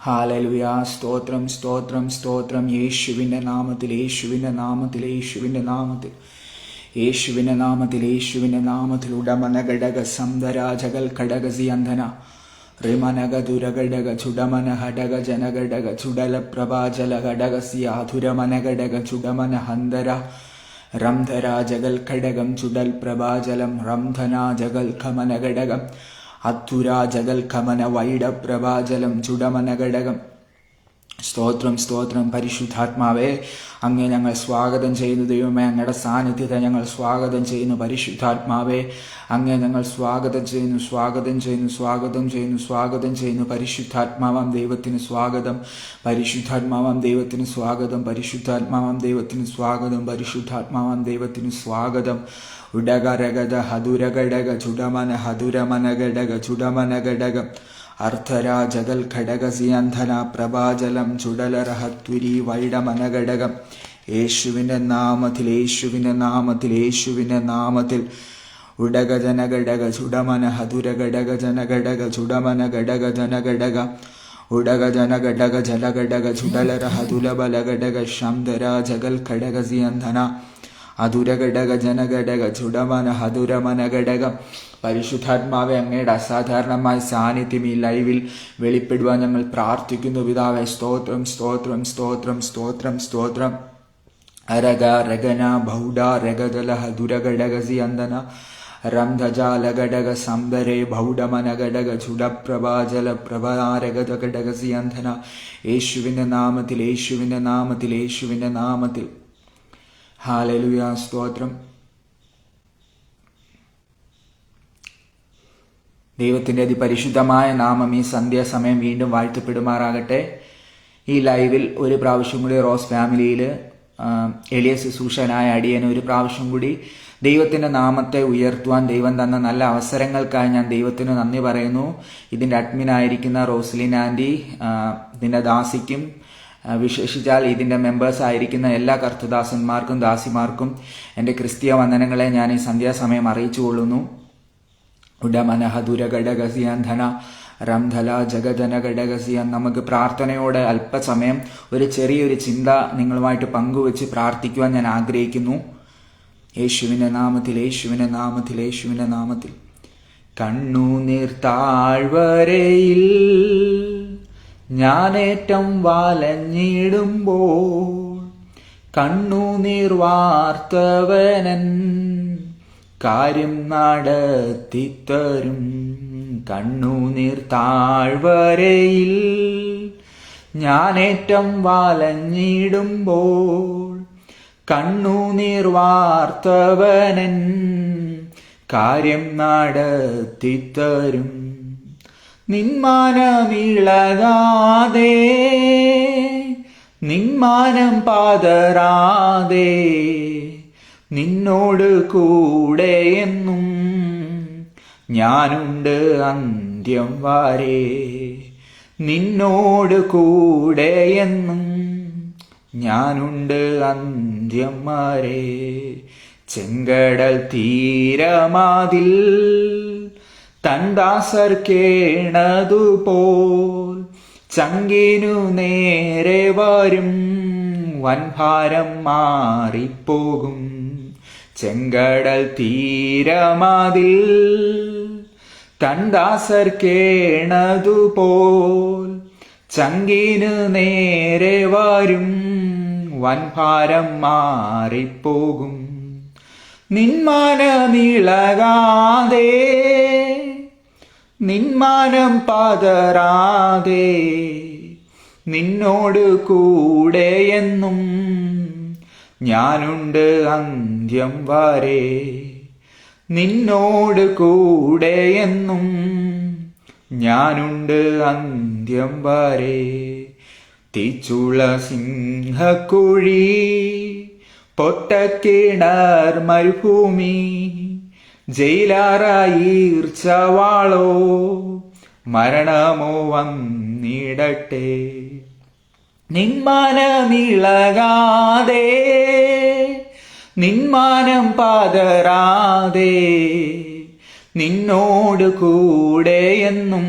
Hallelujah. സ്തോത്രം സ്തോത്രം സ്തോത്രം. യേശുവിൻ്റെ നാമത്തിൽ യേശുവിൻ്റെ നാമത്തിൽ യേശുവിൻ്റെ നാമത്തിൽ യേശുവിൻ്റെ നാമത്തിൽ യേശുവിൻ്റെ നാമത്തിൽ ഉടമന ഘടക സന്ദരാജകൾ ഘടകസി അന്ധന റിമനക ദുരഘടക ചുടമന ഹടക ജനഘടക ചുടല പ്രഭാജല ഘടകസി ആധുരമന ഘടക ചുടമന ഹന്തര റംധരാജകൾ ഘടകം ചുടൽ പ്രഭാജലം റംധനാജകൾ ഖമന ഘടകം അത്തുരാജകൾ ഖമന വൈഡ പ്രഭാജലം ചുടമന ഘടകം. സ്തോത്രം സ്തോത്രം. പരിശുദ്ധാത്മാവേ, അങ്ങേ ഞങ്ങൾ സ്വാഗതം ചെയ്യുന്നു. ദൈവമേ, അങ്ങയുടെ സാന്നിധ്യത്തെ ഞങ്ങൾ സ്വാഗതം ചെയ്യുന്നു. പരിശുദ്ധാത്മാവേ, അങ്ങേ ഞങ്ങൾ സ്വാഗതം ചെയ്യുന്നു സ്വാഗതം ചെയ്യുന്നു സ്വാഗതം ചെയ്യുന്നു സ്വാഗതം ചെയ്യുന്നു. പരിശുദ്ധാത്മാവാം ദൈവത്തിന് സ്വാഗതം. പരിശുദ്ധാത്മാവാം ദൈവത്തിന് സ്വാഗതം. പരിശുദ്ധാത്മാവാം ദൈവത്തിന് സ്വാഗതം. പരിശുദ്ധാത്മാവാം ദൈവത്തിന് സ്വാഗതം. ഉടകരഗത ഹതുരഘടക ചുടമന ഹതുരമന ഘടക ചുടമന ഘടകം അർദ്ധരാജകൾ ഘടകസി അന്ധന പ്രഭാജലം ചുടലരഹത്വരി വൈഡമന ഘടകം. യേശുവിൻ്റെ നാമത്തിൽ യേശുവിൻ്റെ നാമത്തിൽ യേശുവിൻ്റെ നാമത്തിൽ ഉടക ജനഘടക ചുടമന ഹതുരഘടക ജനഘടക ചുടമന ഘടക ജനഘടക ഉടക ജനഘടക ജലഘടക ചുടലരഹതുലബല ഘടക ശംധരാജകൾ ഘടകസി അന്ധന അധുരഘടക ജനഘടക ചുടമന ഹതുരമന ഘടകം. പരിശുദ്ധാത്മാവെ, അങ്ങയുടെ അസാധാരണമായ സാന്നിധ്യം ഈ ലൈവിൽ വെളിപ്പെടുവാൻ ഞങ്ങൾ പ്രാർത്ഥിക്കുന്നു. പിതാവേ, സ്തോത്രം സ്തോത്രം സ്തോത്രം സ്തോത്രം സ്തോത്രം. അരഗ രഗന ബൗഡ രഗദല ഹതുരഘടകസി അന്ധന റംധജാലഘടക സംബരേ ബൗഡമന ഘടക ചുടപ്രഭാജല പ്രഭാരഗത ഘടകസി അന്ധന. യേശുവിൻ്റെ നാമത്തിൽ യേശുവിൻ്റെ നാമത്തിൽ യേശുവിൻ്റെ നാമത്തിൽ. ഹല്ലേലൂയ. സ്തോത്രം. ദൈവത്തിൻ്റെ അതിപരിശുദ്ധമായ നാമം ഈ സന്ധ്യാസമയം വീണ്ടും വാഴ്ത്തപ്പെടുമാറാകട്ടെ. ഈ ലൈവിൽ ഒരു പ്രാവശ്യം കൂടി റോസ് ഫാമിലിയിൽ എളിയ ശുശ്രൂഷനായ അടിയന് ഒരു പ്രാവശ്യം കൂടി ദൈവത്തിൻ്റെ നാമത്തെ ഉയർത്തുവാൻ ദൈവം തന്ന നല്ല അവസരങ്ങൾക്കായി ഞാൻ ദൈവത്തിന് നന്ദി പറയുന്നു. ഇതിൻ്റെ അഡ്മിനായിരിക്കുന്ന റോസ്ലിൻ ആൻറ്റി, ഇതിൻ്റെ ദാസിക്കും വിശേഷിച്ചാൽ ഇതിൻ്റെ മെമ്പേഴ്സ് ആയിരിക്കുന്ന എല്ലാ കർത്തദാസന്മാർക്കും ദാസിമാർക്കും എൻ്റെ ക്രിസ്തീയ വന്ദനങ്ങളെ ഞാൻ ഈ സന്ധ്യാസമയം അറിയിച്ചു കൊള്ളുന്നു. ഉടമന ഹതുരഘടകസിയന്ധന റംധല ജഗധന ഘടകസിയ. നമുക്ക് പ്രാർത്ഥനയോടെ അല്പസമയം ഒരു ചെറിയൊരു ചിന്ത നിങ്ങളുമായിട്ട് പങ്കുവെച്ച് പ്രാർത്ഥിക്കുവാൻ ഞാൻ ആഗ്രഹിക്കുന്നു. യേശുവിൻ്റെ നാമത്തിൽ യേശുവിൻ്റെ നാമത്തിൽ യേശുവിൻ്റെ നാമത്തിൽ. കണ്ണുനീർ താഴ്വരയിൽ ഞാനേറ്റം വലഞ്ഞിടുമ്പോൾ കണ്ണുനീർ വാർത്തവനൻ കാര്യം നടത്തിത്തരും. കണ്ണുനീർ താഴ്വരയിൽ ഞാനേറ്റം വലഞ്ഞിടുമ്പോൾ കണ്ണുനീർ വാർത്തവനൻ കാര്യം നടത്തിത്തരും. നിന്മാനമിളകാതെ നിന്മാനം പതറാതെ നിന്നോട് കൂടെയെന്നും ഞാനുണ്ട് അന്ത്യം വരെ. നിന്നോട് കൂടെയെന്നും ഞാനുണ്ട് അന്ത്യം വരെ. ചെങ്കടൽ തീരമാതിൽ തൻദാസർ കേണതുപോൽ ചങ്കിനു നേരെ വരും വൻഭാരം മാറിപ്പോകും. ചെങ്കടൽ തീരമാതിൽ തൻദാസർ കേണതുപോൽ ചങ്കിനു നേരെ വരും വൻഭാരം മാറിപ്പോകും. നിന്മാനമിളകാതെ നിന്മാനം പതറാതെ നിന്നോട് കൂടെയെന്നും ഞാനുണ്ട് അന്ത്യം വരെ. നിന്നോട് കൂടെയെന്നും ഞാനുണ്ട് അന്ത്യം വരെ. തീച്ചുള സിംഹക്കുഴി പൊട്ടക്കിണർ മരുഭൂമി ജയിലാറായീർച്ചവാളോ മരണമോ വന്നിടട്ടെ. നിന്മാനമിളകാതെ നിന്മാനം പതറാതെ നിന്നോട് കൂടെയെന്നും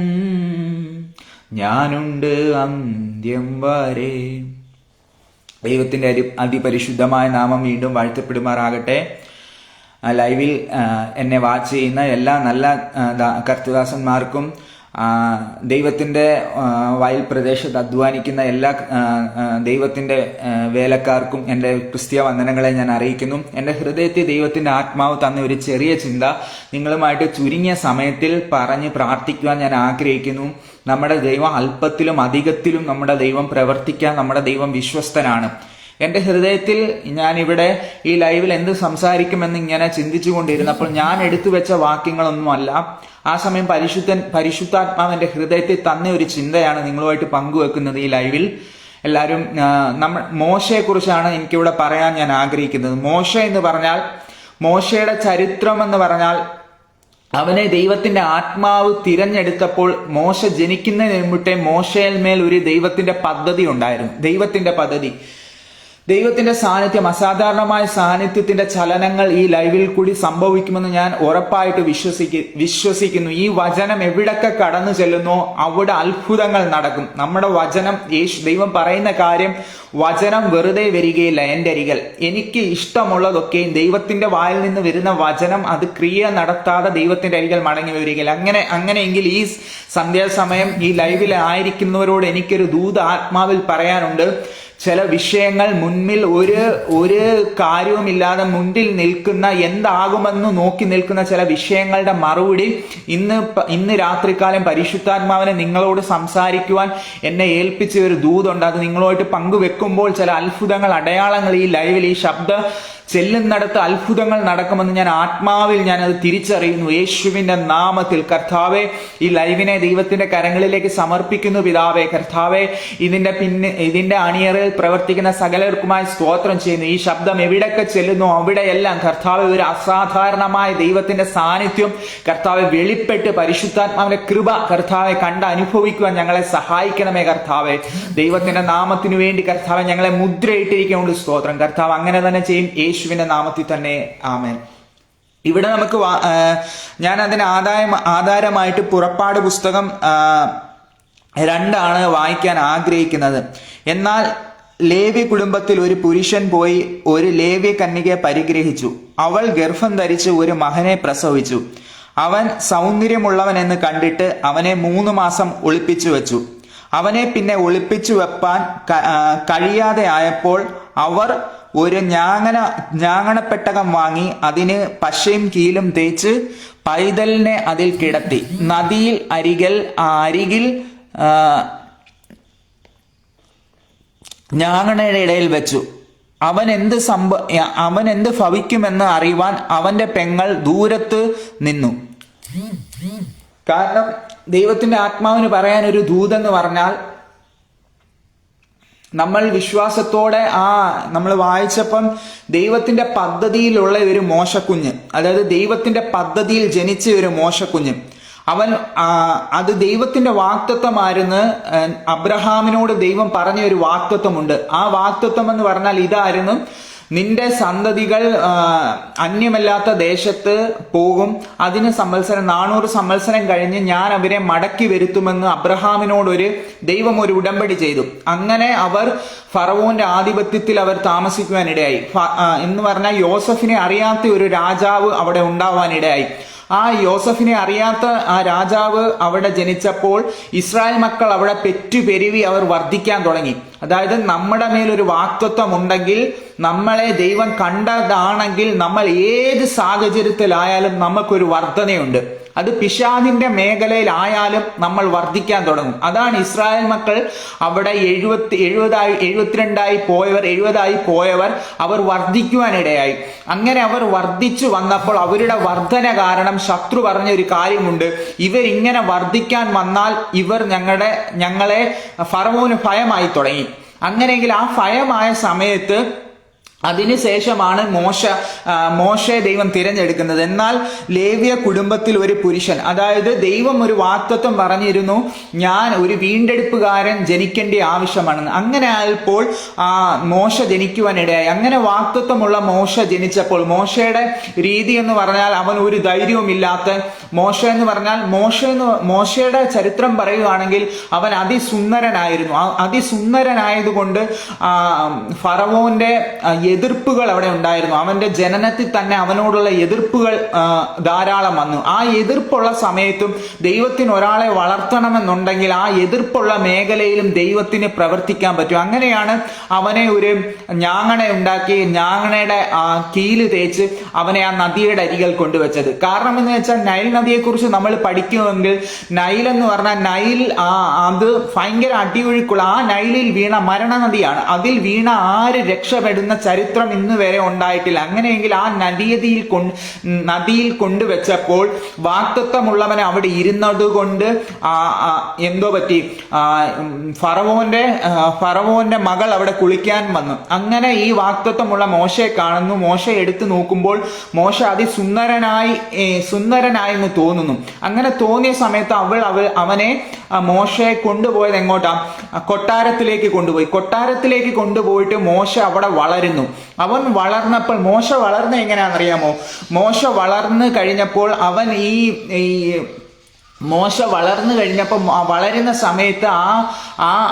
ഞാനുണ്ട് അന്ത്യം വരെ. ദൈവത്തിന്റെ അതിപരിശുദ്ധമായ നാമം വീണ്ടും വാഴ്ത്തപ്പെടുമാറാകട്ടെ. ലൈവിൽ എന്നെ വാച്ച് ചെയ്യുന്ന എല്ലാ നല്ല കർത്തൃദാസന്മാർക്കും ദൈവത്തിന്റെ വയൽ പ്രദേശത്ത് അധ്വാനിക്കുന്ന എല്ലാ ദൈവത്തിന്റെ വേലക്കാർക്കും എൻ്റെ ക്രിസ്തീയ വന്ദനങ്ങളെ ഞാൻ അറിയിക്കുന്നു. എൻ്റെ ഹൃദയത്തിൽ ദൈവത്തിന്റെ ആത്മാവ് തന്ന ഒരു ചെറിയ ചിന്ത നിങ്ങളുമായിട്ട് ചുരുങ്ങിയ സമയത്തിൽ പറഞ്ഞ് പ്രാർത്ഥിക്കുവാൻ ഞാൻ ആഗ്രഹിക്കുന്നു. നമ്മുടെ ദൈവം അല്പത്തിലും അധികത്തിലും നമ്മുടെ ദൈവം പ്രവർത്തിക്കാൻ നമ്മുടെ ദൈവം വിശ്വസ്തനാണ്. എൻ്റെ ഹൃദയത്തിൽ ഞാനിവിടെ ഈ ലൈവിൽ എന്ത് സംസാരിക്കുമെന്ന് ഇങ്ങനെ ചിന്തിച്ചു കൊണ്ടിരുന്നപ്പോൾ ഞാൻ എടുത്തു വെച്ച വാക്യങ്ങളൊന്നുമല്ല. ആ സമയം പരിശുദ്ധാത്മാവ് എൻ്റെ ഹൃദയത്തിൽ തന്ന ഒരു ചിന്തയാണ് നിങ്ങളുമായിട്ട് പങ്കുവെക്കുന്നത് ഈ ലൈവിൽ. എല്ലാവരും മോശയെ കുറിച്ചാണ് എനിക്കിവിടെ പറയാൻ ഞാൻ ആഗ്രഹിക്കുന്നത്. മോശ എന്ന് പറഞ്ഞാൽ, മോശയുടെ ചരിത്രം എന്ന് പറഞ്ഞാൽ, അവനെ ദൈവത്തിന്റെ ആത്മാവ് തിരഞ്ഞെടുത്തപ്പോൾ മോശ ജനിക്കുന്നതിന് മുമ്പേ മോശയിൽ മേൽ ഒരു ദൈവത്തിന്റെ പദ്ധതി ഉണ്ടായിരുന്നു. ദൈവത്തിന്റെ സാന്നിധ്യം, അസാധാരണമായ സാന്നിധ്യത്തിന്റെ ചലനങ്ങൾ ഈ ലൈവിൽ കൂടി സംഭവിക്കുമെന്ന് ഞാൻ ഉറപ്പായിട്ട് വിശ്വസിക്കുന്നു. ഈ വചനം എവിടൊക്കെ കടന്നു ചെല്ലുന്നോ അവിടെ അത്ഭുതങ്ങൾ നടക്കും. നമ്മുടെ വചനം, ദൈവം പറയുന്ന കാര്യം, വചനം വെറുതെ വരികയില്ല. എൻ്റെ അരികൽ എനിക്ക് ഇഷ്ടമുള്ളതൊക്കെയും ദൈവത്തിന്റെ വായിൽ നിന്ന് വരുന്ന വചനം അത് ക്രിയ നടത്താതെ ദൈവത്തിന്റെ അരികൽ മടങ്ങി വരികയില്ല. അങ്ങനെയെങ്കിൽ ഈ സന്ധ്യാസമയം ഈ ലൈവിൽ ആയിരിക്കുന്നവരോട് എനിക്കൊരു ദൂത് ആത്മാവിൽ പറയാനുണ്ട്. ചില വിഷയങ്ങൾ മുൻപിൽ ഒരു കാര്യവുമില്ലാതെ മുൻപിൽ നിൽക്കുന്ന, എന്താകുമെന്ന് നോക്കി നിൽക്കുന്ന ചില വിഷയങ്ങളുടെ മറുപടി ഇന്ന് രാത്രികാലം പരിശുദ്ധാത്മാവിനെ നിങ്ങളോട് സംസാരിക്കുവാൻ എന്നെ ഏൽപ്പിച്ച ഒരു ദൂതുണ്ട്. അത് നിങ്ങളുമായിട്ട് പങ്കുവെക്കുമ്പോൾ ചില അത്ഭുതങ്ങൾ, അടയാളങ്ങൾ ഈ ലൈവിൽ, ഈ ശബ്ദം ചെല്ലുന്നിടത്ത് അത്ഭുതങ്ങൾ നടക്കുമെന്ന് ഞാൻ ആത്മാവിൽ ഞാനത് തിരിച്ചറിയുന്നു. യേശുവിന്റെ നാമത്തിൽ കർത്താവെ, ഈ ലൈവിനെ ദൈവത്തിന്റെ കരങ്ങളിലേക്ക് സമർപ്പിക്കുന്നു. പിതാവേ, കർത്താവെ, ഇതിന്റെ അണിയറയിൽ പ്രവർത്തിക്കുന്ന സകലർക്കുമായി സ്തോത്രം ചെയ്യുന്നു. ഈ ശബ്ദം എവിടൊക്കെ ചെല്ലുന്നു അവിടെയെല്ലാം കർത്താവെ ഒരു അസാധാരണമായ ദൈവത്തിന്റെ സാന്നിധ്യം കർത്താവെ വെളിപ്പെട്ട് പരിശുദ്ധാത്മാവിന്റെ കൃപ കർത്താവെ കണ്ട് അനുഭവിക്കുവാൻ ഞങ്ങളെ സഹായിക്കണമേ കർത്താവെ. ദൈവത്തിന്റെ നാമത്തിനു വേണ്ടി കർത്താവെ ഞങ്ങളെ മുദ്രയിട്ടിരിക്കുന്നുണ്ട്. സ്തോത്രം കർത്താവ്. അങ്ങനെ തന്നെ ചെയ്യും യേശുവിന്റെ നാമത്തിൽ തന്നെ. ആമേൻ. ഇവിടെ നമുക്ക് ഞാൻ അതിന് ആധാരമായിട്ട് പുറപ്പാട് പുസ്തകം 2 വായിക്കാൻ ആഗ്രഹിക്കുന്നത്. എന്നാൽ ലേവ്യ കുടുംബത്തിൽ ഒരു പുരുഷൻ പോയി ഒരു ലേവ്യ കന്യകയെ പരിഗ്രഹിച്ചു. അവൾ ഗർഭം ധരിച്ച് ഒരു മകനെ പ്രസവിച്ചു. അവൻ സൗന്ദര്യമുള്ളവൻ എന്ന് കണ്ടിട്ട് അവനെ 3 മാസം ഒളിപ്പിച്ചു വെച്ചു. അവനെ പിന്നെ ഒളിപ്പിച്ചു വെപ്പാൻ കഴിയാതെ ആയപ്പോൾ അവർ ഒരു ഞാങ്ങണപ്പെട്ടകം വാങ്ങി അതിന് പശയും കീലും തേച്ച് പൈതലിനെ അതിൽ കിടത്തി നദിയിൽ അരികിൽ ഞാങ്ങണയുടെ ഇടയിൽ വെച്ചു. അവൻ എന്ത് ഭവിക്കുമെന്ന് അറിയുവാൻ അവന്റെ പെങ്ങൾ ദൂരത്ത് നിന്നു. കാരണം ദൈവത്തിന്റെ ആത്മാവിന് പറയാൻ ഒരു ദൂതെന്ന് പറഞ്ഞാൽ, നമ്മൾ വിശ്വാസത്തോടെ നമ്മൾ വായിച്ചപ്പം ദൈവത്തിന്റെ പദ്ധതിയിലുള്ള ഒരു മോശക്കുഞ്ഞ്, അതായത് ദൈവത്തിന്റെ പദ്ധതിയിൽ ജനിച്ച ഒരു മോശക്കുഞ്ഞ്, അത് ദൈവത്തിന്റെ വാഗ്ദത്തമായിരുന്നു. അബ്രഹാമിനോട് ദൈവം പറഞ്ഞ ഒരു വാഗ്ദത്തമുണ്ട്. ആ വാഗ്ദത്തം എന്ന് പറഞ്ഞാൽ ഇതായിരുന്നു: നിന്റെ സന്തതികൾ അന്യമല്ലാത്ത ദേശത്ത് പോകും. അതിന് 400 സംവത്സരം കഴിഞ്ഞ് ഞാൻ അവരെ മടക്കി വരുത്തുമെന്ന് അബ്രഹാമിനോടൊരു ദൈവം ഒരു ഉടമ്പടി ചെയ്തു. അങ്ങനെ അവർ ഫറവോന്റെ ആധിപത്യത്തിൽ അവർ താമസിക്കുവാനിടയായി. എന്ന് പറഞ്ഞാൽ യോസഫിനെ അറിയാത്ത ഒരു രാജാവ് അവിടെ ഉണ്ടാവാനിടയായി. ആ യോസഫിനെ അറിയാത്ത ആ രാജാവ് അവിടെ ജനിച്ചപ്പോൾ ഇസ്രായേൽ മക്കൾ അവിടെ പെറ്റുപെരുവി അവർ വർദ്ധിക്കാൻ തുടങ്ങി. അതായത് നമ്മുടെ മേലൊരു വാക്തത്വം ഉണ്ടെങ്കിൽ, നമ്മളെ ദൈവം കണ്ടതാണെങ്കിൽ, നമ്മൾ ഏത് സാഹചര്യത്തിലായാലും നമുക്കൊരു വർധനയുണ്ട്. അത് പിശാചിന്റെ മേഖലയിലായാലും നമ്മൾ വർദ്ധിക്കാൻ തുടങ്ങും. അതാണ് ഇസ്രായേൽ മക്കൾ അവിടെ 70 പോയവർ അവർ വർദ്ധിക്കുവാനിടയായി. അങ്ങനെ അവർ വർദ്ധിച്ചു വന്നപ്പോൾ അവരുടെ വർധന കാരണം ശത്രു പറഞ്ഞ ഒരു കാര്യമുണ്ട്: ഇവരിങ്ങനെ വർദ്ധിക്കാൻ വന്നാൽ ഇവർ ഞങ്ങളെ ഫറവോന് ഭയമായി തുടങ്ങി. അങ്ങനെയെങ്കിൽ ആ ഭയമായ സമയത്ത് അതിനുശേഷമാണ് മോശയെ ദൈവം തിരഞ്ഞെടുക്കുന്നത്. എന്നാൽ ലേവ്യ കുടുംബത്തിൽ ഒരു പുരുഷൻ, അതായത് ദൈവം ഒരു വാഗ്ദത്തം പറഞ്ഞിരുന്നു, ഞാൻ ഒരു വീണ്ടെടുപ്പുകാരൻ ജനിക്കേണ്ട ആവശ്യമാണെന്ന്. അങ്ങനെ ആയപ്പോൾ മോശ ജനിക്കുവാനിടയായി. അങ്ങനെ വാഗ്ദത്തമുള്ള മോശ ജനിച്ചപ്പോൾ മോശയുടെ രീതി എന്ന് പറഞ്ഞാൽ അവൻ ഒരു ധൈര്യവുമില്ലാത്ത മോശയുടെ ചരിത്രം പറയുകയാണെങ്കിൽ അവൻ അതിസുന്ദരനായിരുന്നു. അതിസുന്ദരനായതുകൊണ്ട് ഫറവോന്റെ എതിർപ്പുകൾ അവിടെ ഉണ്ടായിരുന്നു. അവന്റെ ജനനത്തിൽ തന്നെ അവനോടുള്ള എതിർപ്പുകൾ ധാരാളം വന്നു. ആ എതിർപ്പുള്ള സമയത്തും ദൈവത്തിന് ഒരാളെ വളർത്തണമെന്നുണ്ടെങ്കിൽ ആ എതിർപ്പുള്ള മേഖലയിലും ദൈവത്തിന് പ്രവർത്തിക്കാൻ പറ്റും. അങ്ങനെയാണ് അവനെ ഒരു ഞാങ്ങണ ഉണ്ടാക്കി ഞാങ്ങണയുടെ കീല് തേച്ച് അവനെ ആ നദിയുടെ അരികിൽ കൊണ്ടുവച്ചത്. കാരണം എന്ന് വെച്ചാൽ നൈൽ നദിയെക്കുറിച്ച് നമ്മൾ പഠിക്കുമെങ്കിൽ നൈൽ എന്ന് പറഞ്ഞാൽ അത് ഭയങ്കര അടിയൊഴുക്കുള്ള ആ നൈലിൽ വീണ മരണ നദിയാണ്. അതിൽ വീണ ആര് രക്ഷപ്പെടുന്ന ചരിത്രം ഇന്ന് വരെ ഉണ്ടായിട്ടില്ല. അങ്ങനെയെങ്കിൽ ആ നദിയിൽ കൊണ്ടുവച്ചപ്പോൾ വാഗ്ദത്തമുള്ളവൻ അവിടെ ഇരുന്നത് കൊണ്ട് എന്തോ പറ്റി, ഫറവോന്റെ മകൾ അവിടെ കുളിക്കാൻ വന്നു. അങ്ങനെ ഈ വാഗ്ദത്തമുള്ള മോശയെ കാണുന്നു. മോശയെ എടുത്തു നോക്കുമ്പോൾ മോശ സുന്ദരനായി എന്ന് തോന്നുന്നു. അങ്ങനെ തോന്നിയ സമയത്ത് അവനെ മോശയെ കൊണ്ടുപോയത് എങ്ങോട്ടാ? കൊട്ടാരത്തിലേക്ക് കൊണ്ടുപോയിട്ട് മോശ അവിടെ വളരുന്നു. അവൻ വളർന്നപ്പോൾ മോശ വളർന്ന എങ്ങനെയാണെന്നറിയാമോ? മോശ വളർന്നു കഴിഞ്ഞപ്പോൾ വളരുന്ന സമയത്ത്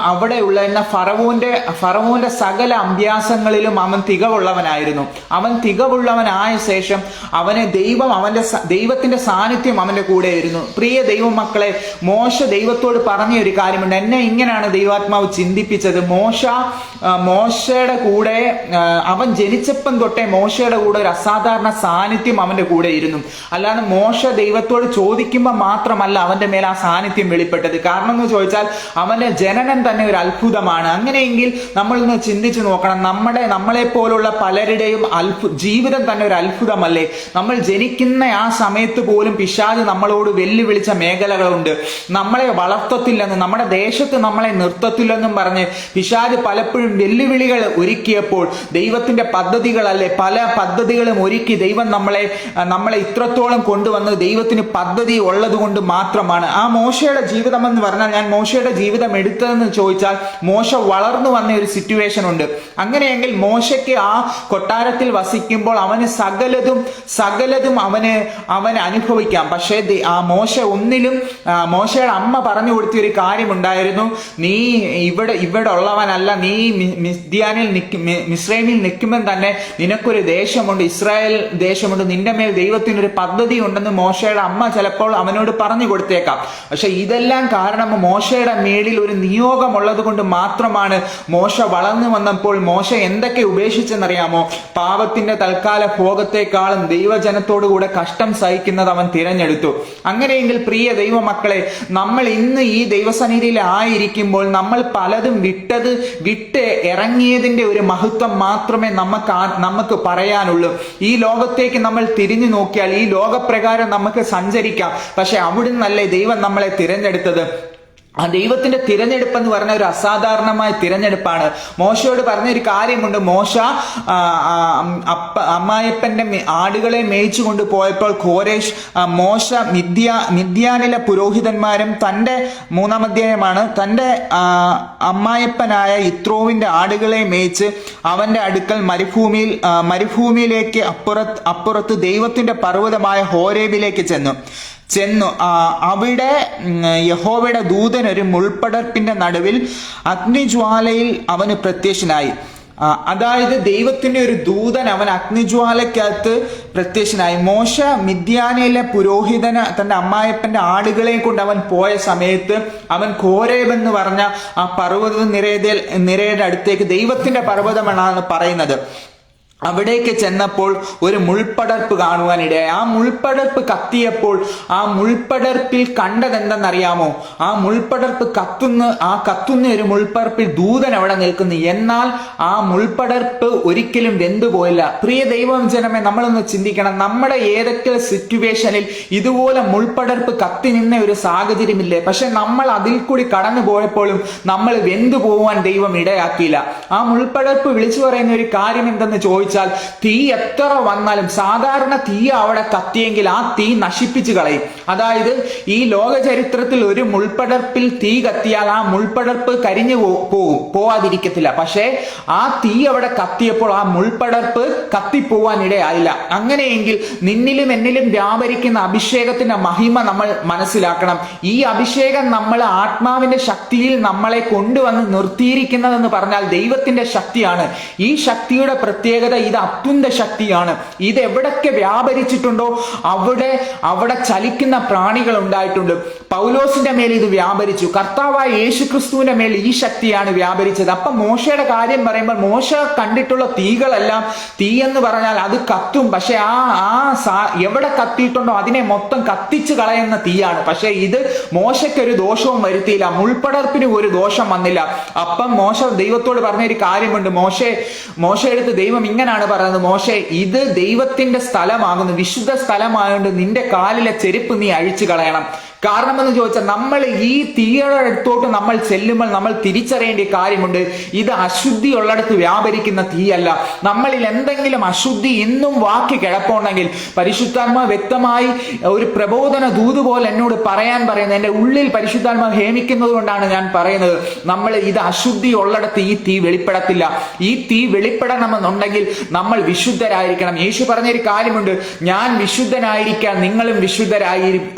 അവിടെയുള്ള ഫറവോന്റെ സകല അഭ്യാസങ്ങളിലും അവൻ തികവുള്ളവനായിരുന്നു. അവൻ തികവുള്ളവനായ ശേഷം ദൈവത്തിന്റെ സാന്നിധ്യം അവന്റെ കൂടെയായിരുന്നു. പ്രിയ ദൈവമക്കളെ, മോശ ദൈവത്തോട് പറഞ്ഞ ഒരു കാര്യമുണ്ട്. എന്നെ ഇങ്ങനെയാണ് ദൈവാത്മാവ് ചിന്തിപ്പിച്ചത്. മോശയുടെ കൂടെ അവൻ ജനിച്ചപ്പം തൊട്ടേ മോശയുടെ കൂടെ ഒരു അസാധാരണ സാന്നിധ്യം അവന്റെ കൂടെ ഇരുന്നു. അല്ലാതെ മോശ ദൈവത്തോട് ചോദിക്കുമ്പോൾ മാത്രമല്ല അവന്റെ മേൽ ആ സാന്നിധ്യം വെളിപ്പെട്ടത്. കാരണം എന്ന് ചോദിച്ചാൽ അവന്റെ ജനനം തന്നെ ഒരു അത്ഭുതമാണ്. അങ്ങനെയെങ്കിൽ നമ്മൾ ഇന്ന് ചിന്തിച്ചു നോക്കണം, നമ്മളെ പോലുള്ള പലരുടെയും ജീവിതം തന്നെ ഒരു അത്ഭുതമല്ലേ? നമ്മൾ ജനിക്കുന്ന ആ സമയത്ത് പോലും പിശാച് നമ്മളോട് വെല്ലുവിളിച്ച മേഖലകളുണ്ട്. നമ്മളെ വളർത്തത്തില്ലെന്നും നമ്മുടെ ദേശത്ത് നമ്മളെ നിർത്തത്തില്ലെന്നും പറഞ്ഞ് പിശാച് പലപ്പോഴും വെല്ലുവിളികൾ ഒരുക്കിയപ്പോൾ ദൈവത്തിന്റെ പദ്ധതികളല്ലേ, പല പദ്ധതികളും ഒരുക്കി ദൈവം നമ്മളെ ഇത്രത്തോളം കൊണ്ടുവന്നത് ദൈവത്തിന് പദ്ധതി ഉള്ളത് കൊണ്ട് മാത്രമാണ്. ആ മോശയുടെ ജീവിതം എന്ന് പറഞ്ഞാൽ, ഞാൻ മോശയുടെ ജീവിതം എടുത്തതെന്ന് ചോദിച്ചാൽ മോശ വളർന്നു വന്ന ഒരു സിറ്റുവേഷൻ ഉണ്ട്. അങ്ങനെയെങ്കിൽ മോശയ്ക്ക് ആ കൊട്ടാരത്തിൽ വസിക്കുമ്പോൾ അവന് സകലതും അവന് അനുഭവിക്കാം. പക്ഷേ ആ മോശയുടെ അമ്മ പറഞ്ഞു കൊടുത്തിയ ഒരു കാര്യമുണ്ടായിരുന്നു. നീ ഇവിടെ ഉള്ളവനല്ല, നീ മിസ്രൈമിൽ നിൽക്കുമ്പോൾ തന്നെ നിനക്കൊരു ദേശമുണ്ട്, ഇസ്രായേൽ ദേശമുണ്ട്, നിന്റെ മേൽ ദൈവത്തിനൊരു പദ്ധതി ഉണ്ടെന്ന് മോശയുടെ അമ്മ ചിലപ്പോൾ അവനോട് പറഞ്ഞു കൊടുത്തേക്കാം. പക്ഷെ ഇതെല്ലാം കാരണം മോശയുടെ മേളിൽ ഒരു നിയോഗമുള്ളത് കൊണ്ട് മാത്രമാണ്. മോശ വളർന്നു വന്നപ്പോൾ മോശ എന്തൊക്കെ ഉപേക്ഷിച്ചെന്നറിയാമോ? പാപത്തിന്റെ തൽക്കാല ഭോഗത്തെക്കാളും ദൈവജനത്തോടുകൂടെ കഷ്ടം സഹിക്കുന്നത് അവൻ തിരഞ്ഞെടുത്തു. അങ്ങനെയെങ്കിൽ പ്രിയ ദൈവമക്കളെ, നമ്മൾ ഇന്ന് ഈ ദൈവസന്നിധിയിൽ ആയിരിക്കുമ്പോൾ നമ്മൾ പലതും വിട്ട് ഇറങ്ങിയതിന്റെ ഒരു മഹത്വം മാത്രമേ നമുക്ക് പറയാനുള്ളൂ. ഈ ലോകത്തേക്ക് നമ്മൾ തിരിഞ്ഞു നോക്കിയാൽ ഈ ലോകപ്രകാരം നമുക്ക് സഞ്ചരിക്കാം. പക്ഷെ അവിടുന്നല്ലേ ദൈവം നമ്മളെ തിരഞ്ഞെടുത്തത്. ആ ദൈവത്തിന്റെ തിരഞ്ഞെടുപ്പ് എന്ന് പറഞ്ഞ ഒരു അസാധാരണമായ തിരഞ്ഞെടുപ്പാണ്. മോശയോട് പറഞ്ഞൊരു കാര്യമുണ്ട്. മോശ അമ്മായപ്പന്റെ ആടുകളെ മേയിച്ചു കൊണ്ട് പോയപ്പോൾ മോശ മിദ്യാനിലെ പുരോഹിതന്മാരും തന്റെ 3-ാം അധ്യായമാണ്, തന്റെ അമ്മായപ്പനായ യിത്രോവിന്റെ ആടുകളെ മേയിച്ച് അവന്റെ അടുക്കൽ മരുഭൂമിയിലേക്ക് അപ്പുറത്ത് ദൈവത്തിന്റെ പർവ്വതമായ ഹോരേബിലേക്ക് ചെന്നു. അവിടെ യഹോവയുടെ ദൂതൻ ഒരു മുൾപ്പടർപ്പിന്റെ നടുവിൽ അഗ്നിജ്വാലയിൽ അവന് പ്രത്യക്ഷനായി. അതായത് ദൈവത്തിന്റെ ഒരു ദൂതൻ അവൻ അഗ്നിജ്വാലയ്ക്കകത്ത് പ്രത്യക്ഷനായി. മോശ മിദ്യാനിലെ പുരോഹിതന് തന്റെ അമ്മായപ്പന്റെ ആടുകളെ കൊണ്ട് അവൻ പോയ സമയത്ത് അവൻ ഹോരേബ് എന്ന് പറഞ്ഞ ആ പർവ്വത നിരയുടെ അടുത്തേക്ക്, ദൈവത്തിന്റെ പർവ്വതമെന്നാണ് പറയുന്നത്, അവിടേക്ക് ചെന്നപ്പോൾ ഒരു മുൾപ്പടർപ്പ് കാണുവാനിടയായി. ആ മുൾപ്പടർപ്പ് കത്തിയപ്പോൾ ആ മുൾപ്പടർപ്പിൽ കണ്ടതെന്തെന്നറിയാമോ? ആ മുൾപ്പടർപ്പ് കത്തുന്ന ഒരു മുൾപ്പടർപ്പിൽ ദൂതൻ അവിടെ നിൽക്കുന്നു. എന്നാൽ ആ മുൾപ്പടർപ്പ് ഒരിക്കലും വെന്തുപോയില്ല. പ്രിയ ദൈവജനമേ, നമ്മളൊന്ന് ചിന്തിക്കണം. നമ്മുടെ ഏതൊക്കെ സിറ്റുവേഷനിൽ ഇതുപോലെ മുൾപ്പടർപ്പ് കത്തി നിന്ന ഒരു സാഹചര്യമില്ലേ? പക്ഷെ നമ്മൾ അതിൽ കൂടി കടന്നു പോയപ്പോഴും നമ്മൾ വെന്തു പോവാൻ ദൈവം ഇടയാക്കിയില്ല. ആ മുൾപ്പടർപ്പ് വിളിച്ചു പറയുന്ന ഒരു കാര്യം എന്തെന്ന് ചോദിച്ചാൽ, തീ എത്ര വന്നാലും, സാധാരണ തീ അവിടെ കത്തിയെങ്കിൽ ആ തീ നശിപ്പിച്ചു കളയും. അതായത് ഈ ലോക ചരിത്രത്തിൽ ഒരു മുൾപ്പടർപ്പിൽ തീ കത്തിയാൽ ആ മുൾപ്പടർപ്പ് കരിഞ്ഞു പോവാതിരിക്കത്തില്ല. പക്ഷേ ആ തീ അവിടെ കത്തിയപ്പോൾ ആ മുൾപ്പടർപ്പ് കത്തിപ്പോവാൻ ഇടയായില്ല. അങ്ങനെയെങ്കിൽ നിന്നിലും എന്നിലും വ്യാപരിക്കുന്ന അഭിഷേകത്തിന്റെ മഹിമ നമ്മൾ മനസ്സിലാക്കണം. ഈ അഭിഷേകം നമ്മൾ ആത്മാവിന്റെ ശക്തിയിൽ നമ്മളെ കൊണ്ടുവന്ന് നിർത്തിയിരിക്കുന്നതെന്ന് പറഞ്ഞാൽ ദൈവത്തിന്റെ ശക്തിയാണ്. ഈ ശക്തിയുടെ പ്രത്യേകത ഇത് അത്യുന്ന ശക്തിയാണ്. ഇത് എവിടൊക്കെ വ്യാപരിച്ചിട്ടുണ്ടോ അവിടെ ചലിക്കുന്ന പ്രാണികൾ ഉണ്ടായിട്ടുണ്ട്. പൗലോസിന്റെ മേൽ ഇത് വ്യാപരിച്ചു. കർത്താവായ യേശുക്രിസ്തുവിന്റെ മേൽ ഈ ശക്തിയാണ് വ്യാപരിച്ചത്. അപ്പൊ മോശയുടെ കാര്യം പറയുമ്പോൾ മോശ കണ്ടിട്ടുള്ള തീകളെല്ലാം, തീ എന്ന് പറഞ്ഞാൽ അത് കത്തും. പക്ഷെ എവിടെ കത്തിയിട്ടുണ്ടോ അതിനെ മൊത്തം കത്തിച്ചു കളയുന്ന തീയാണ്. പക്ഷെ ഇത് മോശയ്ക്കൊരു ദോഷവും വരുത്തിയില്ല. മുൾപ്പടർപ്പിന് ഒരു ദോഷം വന്നില്ല. അപ്പം മോശ ദൈവത്തോട് പറഞ്ഞൊരു കാര്യമുണ്ട്. മോശ എടുത്ത് ദൈവം ഇങ്ങനാണ് പറയുന്നത്, മോശെ, ഇത് ദൈവത്തിന്റെ സ്ഥലമാകുന്നു, വിശുദ്ധ സ്ഥലമായതുകൊണ്ട് നിന്റെ കാലിലെ ചെരുപ്പ് നീ അഴിച്ചു കളയണം. കാരണം എന്ന് ചോദിച്ചാൽ, നമ്മൾ ഈ തീയുടെ അടുത്തോട്ട് നമ്മൾ ചെല്ലുമ്പോൾ നമ്മൾ തിരിച്ചറിയേണ്ട കാര്യമുണ്ട്. ഇത് അശുദ്ധി ഉള്ളിടത്ത് വ്യാപരിക്കുന്ന തീയല്ല. നമ്മളിൽ എന്തെങ്കിലും അശുദ്ധി ഇന്നും വാക്കി കിടപ്പുണ്ടെങ്കിൽ പരിശുദ്ധാത്മാവ് വ്യക്തമായി ഒരു പ്രബോധന ദൂത് പോലെ എന്നോട് പറയുന്നത്, എന്റെ ഉള്ളിൽ പരിശുദ്ധാത്മാവ് ഹേമിക്കുന്നത് കൊണ്ടാണ് ഞാൻ പറയുന്നത്. നമ്മൾ ഇത് അശുദ്ധി ഉള്ളിടത്ത് ഈ തീ വെളിപ്പെടത്തില്ല. ഈ തീ വെളിപ്പെടണമെന്നുണ്ടെങ്കിൽ നമ്മൾ വിശുദ്ധരായിരിക്കണം. യേശു പറഞ്ഞൊരു കാര്യമുണ്ട്, ഞാൻ വിശുദ്ധനായിരിക്കാൻ നിങ്ങളും വിശുദ്ധരായിരിക്കും.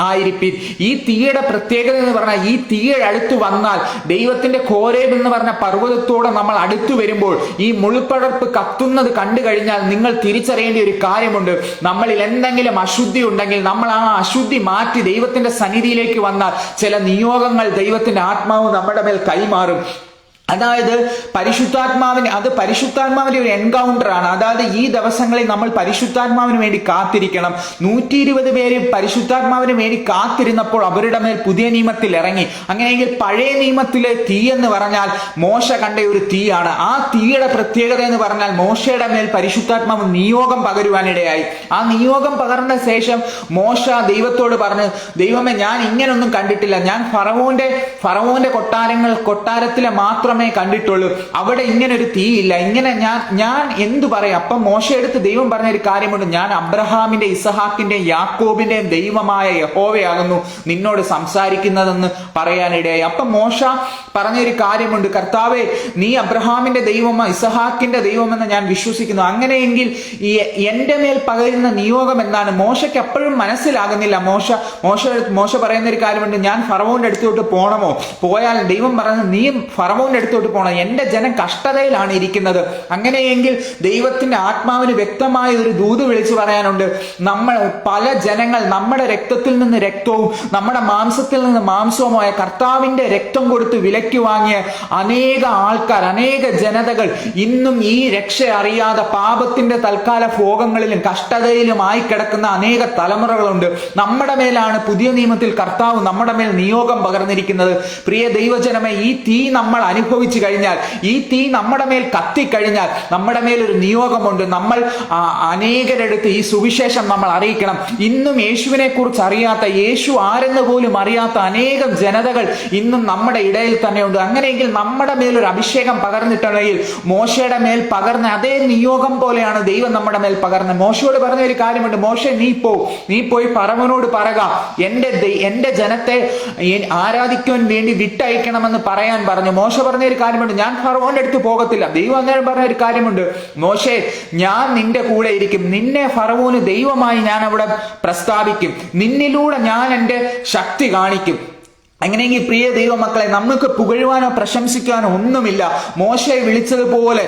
ഈ തീയുടെ പ്രത്യേകത എന്ന് പറഞ്ഞാൽ, ഈ തീയുടെ അടുത്ത് വന്നാൽ, ദൈവത്തിന്റെ കോരേബ് എന്ന് പറഞ്ഞ പർവ്വതത്തോടെ നമ്മൾ അടുത്തു വരുമ്പോൾ ഈ മുൾപ്പടർപ്പ് കത്തുന്നത് കണ്ടു കഴിഞ്ഞാൽ നിങ്ങൾ തിരിച്ചറിയേണ്ട ഒരു കാര്യമുണ്ട്. നമ്മളിൽ എന്തെങ്കിലും അശുദ്ധി ഉണ്ടെങ്കിൽ നമ്മൾ ആ അശുദ്ധി മാറ്റി ദൈവത്തിന്റെ സന്നിധിയിലേക്ക് വന്നാൽ ചില നിയോഗങ്ങൾ ദൈവത്തിന്റെ ആത്മാവ് നമ്മുടെ മേൽ കൈമാറും. അതായത് പരിശുദ്ധാത്മാവിന്റെ ഒരു എൻകൗണ്ടർ ആണ്. അതായത് ഈ ദിവസങ്ങളിൽ നമ്മൾ പരിശുദ്ധാത്മാവിന് വേണ്ടി കാത്തിരിക്കണം. 120 പേര് പരിശുദ്ധാത്മാവിന് വേണ്ടി കാത്തിരുന്നപ്പോൾ അവരുടെ മേൽ പുതിയ നിയമത്തിൽ ഇറങ്ങി. അങ്ങനെയെങ്കിൽ പഴയ നിയമത്തിലെ തീ എന്ന് പറഞ്ഞാൽ മോശ കണ്ട ഒരു തീയാണ്. ആ തീയുടെ പ്രത്യേകത എന്ന് പറഞ്ഞാൽ മോശയുടെ മേൽ പരിശുദ്ധാത്മാവ് നിയോഗം പകരുവാനിടയായി. ആ നിയോഗം പകർന്ന ശേഷം മോശ ദൈവത്തോട് പറഞ്ഞു, ദൈവമേ, ഞാൻ ഇങ്ങനൊന്നും കണ്ടിട്ടില്ല. ഞാൻ ഫറവോന്റെ കൊട്ടാരത്തിലെ മാത്രമേ കണ്ടിട്ടുള്ളൂ. അവിടെ ഇങ്ങനെ ഒരു തീ ഇല്ല. ഇങ്ങനെ ഞാൻ എന്തു പറയാം? അപ്പം മോശ എടുത്ത് ദൈവം പറഞ്ഞൊരു കാര്യമുണ്ട്, ഞാൻ അബ്രഹാമിന്റെ, ഇസഹാക്കിന്റെയും യാക്കോബിന്റെയും ദൈവമായ യഹോവയാകുന്നു നിന്നോട് സംസാരിക്കുന്നതെന്ന് പറയാനിടയായി. അപ്പം മോശ പറഞ്ഞൊരു കാര്യമുണ്ട്, കർത്താവേ, നീ അബ്രഹാമിന്റെ ദൈവമോ ഇസഹാക്കിന്റെ ദൈവമെന്ന് ഞാൻ വിശ്വസിക്കുന്നു. അങ്ങനെയെങ്കിൽ എന്റെ മേൽ പകരുന്ന നിയോഗം എന്താണ്? മോശയ്ക്ക് അപ്പോഴും മനസ്സിലാകുന്നില്ല. മോശ പറയുന്ന ഒരു കാര്യമുണ്ട്, ഞാൻ ഫറവോന്റെ അടുത്തോട്ട് പോകണമോ? പോയാൽ ദൈവം പറയുന്നത്, നീ ഫറവോന്റെ അടുത്തോട്ട് പോകണം, എന്റെ ജനം കഷ്ടതയിലാണ് ഇരിക്കുന്നത്. അങ്ങനെയെങ്കിൽ ദൈവത്തിന്റെ ആത്മാവിന് വ്യക്തമായ ഒരു ദൂത് വിളിച്ചു പറയാനുണ്ട്. പല ജനങ്ങൾ നമ്മുടെ രക്തത്തിൽ നിന്ന് രക്തവും നമ്മുടെ മാംസത്തിൽ നിന്ന് മാംസവുമായ കർത്താവിന്റെ രക്തം കൊടുത്ത് വിലയ്ക്ക് വാങ്ങിയ അനേക ആൾക്കാർ, അനേക ജനതകൾ ഇന്നും ഈ രക്ഷ അറിയാതെ പാപത്തിന്റെ തൽക്കാല ഭോഗങ്ങളിലും കഷ്ടതയിലുമായി കിടക്കുന്ന അനേക തലമുറകളുണ്ട്. നമ്മുടെ മേലാണ് പുതിയ നിയമത്തിൽ കർത്താവ് നമ്മുടെ മേൽ നിയോഗം പകർന്നിരിക്കുന്നത്. പ്രിയ ദൈവജനമേ, ഈ തീ നമ്മൾ അനുഭവിച്ചു കഴിഞ്ഞാൽ, ഈ തീ നമ്മുടെ മേൽ കത്തിക്കഴിഞ്ഞാൽ നമ്മുടെ മേൽ ഒരു നിയോഗമുണ്ട്. നമ്മൾ അനേകരെടുത്ത് ഈ സുവിശേഷം നമ്മൾ അറിയിക്കണം. ഇന്നും യേശുവിനെ കുറിച്ച് അറിയാത്ത, യേശു ആരെന്ന് പോലും അറിയാത്ത അനേകം ജനതകൾ ഇന്നും നമ്മുടെ ഇടയിൽ തന്നെയുണ്ട്. അങ്ങനെയെങ്കിൽ നമ്മുടെ മേൽ ഒരു അഭിഷേകം പകർന്നിട്ടുണ്ടെങ്കിൽ മോശയുടെ മേൽ പകർന്ന അതേ നിയോഗം പോലെയാണ് ദൈവം നമ്മുടെ മേൽ പകർന്നത്. മോശയോട് പറഞ്ഞ ഒരു കാര്യമുണ്ട്, മോശെ, നീ പോയി ഫറവോനോട് പറയുക, എന്റെ ജനത്തെ ആരാധിക്കുവാൻ വേണ്ടി വിട്ടയക്കണമെന്ന് പറയാൻ പറഞ്ഞു. മോശ പറഞ്ഞ ഒരു കാര്യമുണ്ട്, ഞാൻ ഫറവോന്റെ അടുത്ത് പോകത്തില്ല. ദൈവം അന്നേരം പറഞ്ഞ ഒരു കാര്യമുണ്ട്, മോശെ, ഞാൻ നിന്റെ കൂടെ ഇരിക്കും, നിന്നെ ഫറവോന് ദൈവമായി ഞാൻ അവിടെ പ്രസ്താവിക്കും, നിന്നിലൂടെ ഞാൻ എന്റെ ശക്തി കാണിക്കും. അങ്ങനെയെങ്കിൽ പ്രിയ ദൈവമക്കളെ, നമുക്ക് പുകഴുവാനോ പ്രശംസിക്കാനോ ഒന്നുമില്ല. മോശയെ വിളിച്ചതുപോലെ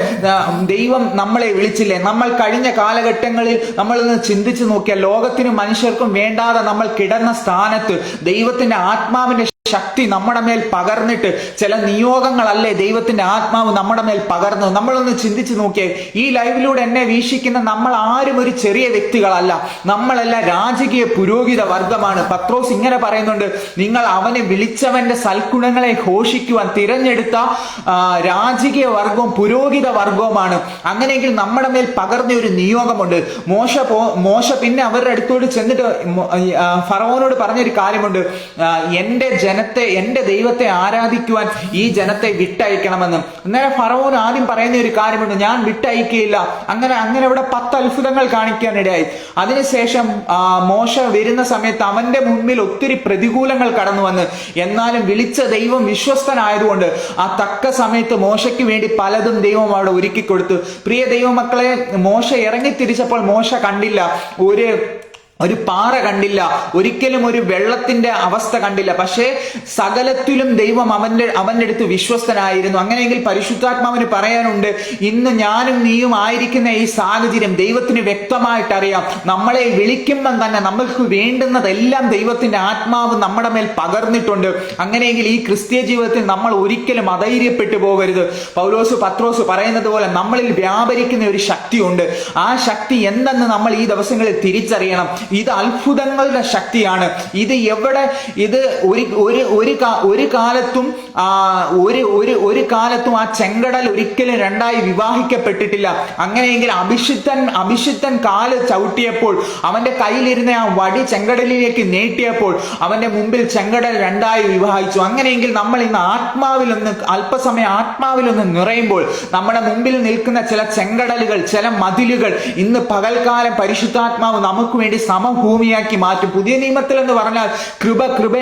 ദൈവം നമ്മളെ വിളിച്ചില്ലേ? നമ്മൾ കഴിഞ്ഞ കാലഘട്ടങ്ങളിൽ നമ്മളൊന്ന് ചിന്തിച്ചു നോക്കിയാൽ ലോകത്തിനും മനുഷ്യർക്കും വേണ്ടാതെ നമ്മൾ കിടന്ന സ്ഥാനത്ത് ദൈവത്തിന്റെ ആത്മാവിന്റെ ശക്തി നമ്മുടെ മേൽ പകർന്നിട്ട്, ചില നിയോഗങ്ങളല്ലേ ദൈവത്തിന്റെ ആത്മാവ് നമ്മുടെ മേൽ പകർന്നു. നമ്മളൊന്ന് ചിന്തിച്ചു നോക്കിയേ, ഈ ലൈവിലൂടെ എന്നെ വീക്ഷിക്കുന്ന നമ്മൾ ആരും ഒരു ചെറിയ വ്യക്തികളല്ല, നമ്മളെല്ലാം രാജകീയ പുരോഹിത വർഗമാണ്. പത്രോസ് ഇങ്ങനെ പറയുന്നുണ്ട്, നിങ്ങൾ അവനെ വിളിച്ചവന്റെ സൽഗുണങ്ങളെ ഘോഷിക്കുവാൻ തിരഞ്ഞെടുത്ത രാജകീയ വർഗവും പുരോഹിത വർഗവുമാണ്. അങ്ങനെയെങ്കിൽ നമ്മുടെ മേൽ പകർന്ന ഒരു നിയോഗമുണ്ട്. മോശ പിന്നെ അവരുടെ അടുത്തോട് ചെന്നിട്ട് ഫറവോനോട് പറഞ്ഞൊരു കാര്യമുണ്ട്, എന്റെ ദൈവത്തെ ആരാധിക്കുവാൻ ഈ ജനത്തെ വിട്ടയക്കണമെന്ന്. അന്നേരം ഫറവോൻ ആദ്യം പറയുന്ന ഒരു കാര്യമുണ്ട്, ഞാൻ വിട്ടയക്കുകയില്ല. അങ്ങനെ അവിടെ 10 അത്ഭുതങ്ങൾ കാണിക്കാനിടയായി. അതിനുശേഷം മോശ വരുന്ന സമയത്ത് അവന്റെ മുൻപിൽ ഒത്തിരി പ്രതികൂലങ്ങൾ കടന്നു വന്ന്, എന്നാലും വിളിച്ച ദൈവം വിശ്വസ്തനായതുകൊണ്ട് ആ തക്ക സമയത്ത് മോശയ്ക്ക് വേണ്ടി പലതും ദൈവം അവിടെ ഒരുക്കി കൊടുത്തു. പ്രിയ ദൈവമക്കളെ, മോശ ഇറങ്ങി തിരിച്ചപ്പോൾ മോശ കണ്ടില്ല ഒരു പാറ കണ്ടില്ല, ഒരിക്കലും ഒരു വെള്ളത്തിന്റെ അവസ്ഥ കണ്ടില്ല. പക്ഷേ സകലത്തിലും ദൈവം അവന്റെ അടുത്ത് വിശ്വസ്തനായിരുന്നു. അങ്ങനെയെങ്കിൽ പരിശുദ്ധാത്മാവിന് പറയാനുണ്ട്, ഇന്ന് ഞാനും നീയും ആയിരിക്കുന്ന ഈ സാഹചര്യം ദൈവത്തിന് വ്യക്തമായിട്ട് അറിയാം. നമ്മളെ വിളിക്കുമ്പം തന്നെ നമ്മൾക്ക് വേണ്ടുന്നതെല്ലാം ദൈവത്തിന്റെ ആത്മാവ് നമ്മുടെ മേൽ പകർന്നിട്ടുണ്ട്. അങ്ങനെയെങ്കിൽ ഈ ക്രിസ്തീയ ജീവിതത്തിൽ നമ്മൾ ഒരിക്കലും അധൈര്യപ്പെട്ടു പോകരുത്. പത്രോസ് പറയുന്നത് പോലെ നമ്മളിൽ വ്യാപരിക്കുന്ന ഒരു ശക്തിയുണ്ട്. ആ ശക്തി എന്തെന്ന് നമ്മൾ ഈ ദിവസങ്ങളിൽ തിരിച്ചറിയണം. ഇത് അത്ഭുതങ്ങളുടെ ശക്തിയാണ്. ഇത് ഒരു കാലത്തും ആ ചെങ്കടൽ ഒരിക്കലും രണ്ടായി വിവാഹിക്കപ്പെട്ടിട്ടില്ല. അങ്ങനെയെങ്കിൽ അഭിഷിക്തൻ കാല് ചവിട്ടിയപ്പോൾ, അവന്റെ കയ്യിലിരുന്ന ആ വടി ചെങ്കടലിലേക്ക് നീട്ടിയപ്പോൾ അവന്റെ മുമ്പിൽ ചെങ്കടൽ രണ്ടായി വിവാഹിച്ചു. അങ്ങനെയെങ്കിൽ നമ്മൾ ഇന്ന് അല്പസമയം ആത്മാവിലൊന്ന് നിറയുമ്പോൾ നമ്മുടെ മുമ്പിൽ നിൽക്കുന്ന ചില ചെങ്കടലുകൾ, ചില മതിലുകൾ ഇന്ന് പകൽക്കാലം പരിശുദ്ധാത്മാവ് നമുക്ക് വേണ്ടി സമഭൂമിയാക്കി മാറ്റും. പുതിയ നിയമത്തിൽ എന്ന് പറഞ്ഞാൽ കൃപ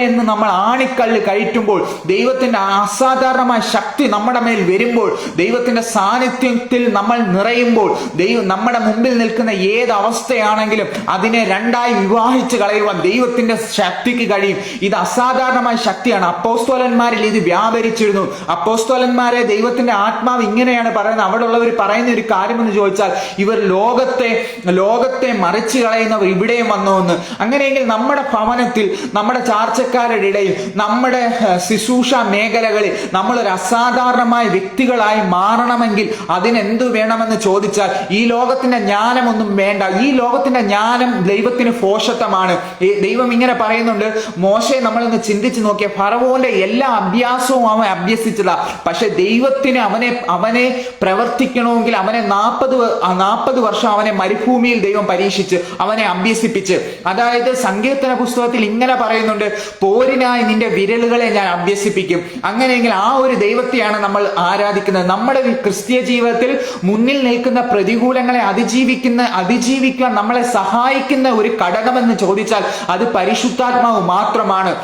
എന്ന് നമ്മൾ ആണിക്കല്ല് കയറ്റുമ്പോൾ, ദൈവത്തിന്റെ അസാധാരണമായ ശക്തി നമ്മുടെ മേൽ വരുമ്പോൾ, ദൈവത്തിന്റെ സാന്നിധ്യത്തിൽ നമ്മൾ നിറയുമ്പോൾ, നമ്മുടെ മുമ്പിൽ നിൽക്കുന്ന ഏത് അവസ്ഥയാണെങ്കിലും അതിനെ രണ്ടായി വിവാഹിച്ച് കളയുവാൻ ദൈവത്തിന്റെ ശക്തിക്ക് കഴിയും. ഇത് അസാധാരണമായ ശക്തിയാണ്. അപ്പോസ്തലന്മാരിൽ ഇത് വ്യാപരിച്ചിരുന്നു. അപ്പോസ്തലന്മാരെ ദൈവത്തിന്റെ ആത്മാവ് ഇങ്ങനെയാണ് പറയുന്നത്. അവിടെ ഉള്ളവർ പറയുന്ന ഒരു കാര്യമെന്ന് ചോദിച്ചാൽ, ഇവർ ലോകത്തെ മറിച്ച് കളയുന്നവർ ഇവിടെയും വന്നു എന്ന്. അങ്ങനെയെങ്കിൽ നമ്മുടെ ഭവനത്തിൽ, നമ്മുടെ ചാർച്ചക്കാരുടെ ഇടയിൽ, നമ്മുടെ ശുശ്രൂഷ മേഖലകളിൽ നമ്മളൊരു അസാധാരണമായ വ്യക്തികളായി മാറണമെങ്കിൽ അതിനെന്തു വേണമെന്ന് ചോദിച്ചാൽ, ഈ ലോകത്തിന്റെ ജ്ഞാനമൊന്നും വേണ്ട. ഈ ലോകത്തിന്റെ ജ്ഞാനം ദൈവത്തിന് ഭോഷത്വമാണ്. ദൈവം ഇങ്ങനെ പറയുന്നുണ്ട്, മോശയെ നമ്മളൊന്ന് ചിന്തിച്ചു നോക്കിയ, ഫറവോന്റെ എല്ലാ അഭ്യാസവും അവൻ അഭ്യസിച്ചതാ. പക്ഷെ ദൈവത്തിന് അവനെ പ്രവർത്തിക്കണമെങ്കിൽ അവനെ 40 വർഷം അവനെ മരുഭൂമിയിൽ ദൈവം പരീക്ഷിച്ച് അവനെ അഭ്യസിപ്പിച്ച്. അതായത് സങ്കീർത്തന പുസ്തകത്തിൽ ഇങ്ങനെ പറയുന്നുണ്ട്, പോരിനായി നിന്റെ വിരലുകളെ ഞാൻ അഭ്യസിപ്പിക്കും. അങ്ങനെയെങ്കിൽ ആ ഒരു ദൈവത്തെയാണ് നമ്മൾ ആരാധിക്കുന്നത്. നമ്മുടെ ക്രിസ്തീയ ജീവിതത്തിൽ മുന്നിൽ നിൽക്കുന്ന പ്രതികൂലങ്ങളെ അതിജീവിക്കാൻ നമ്മളെ സഹായിക്കുന്ന ഒരു ഘടകമെന്ന് ചോദിച്ചാൽ അത് പരിശുദ്ധാത്മാവ് മാത്രമാണ്.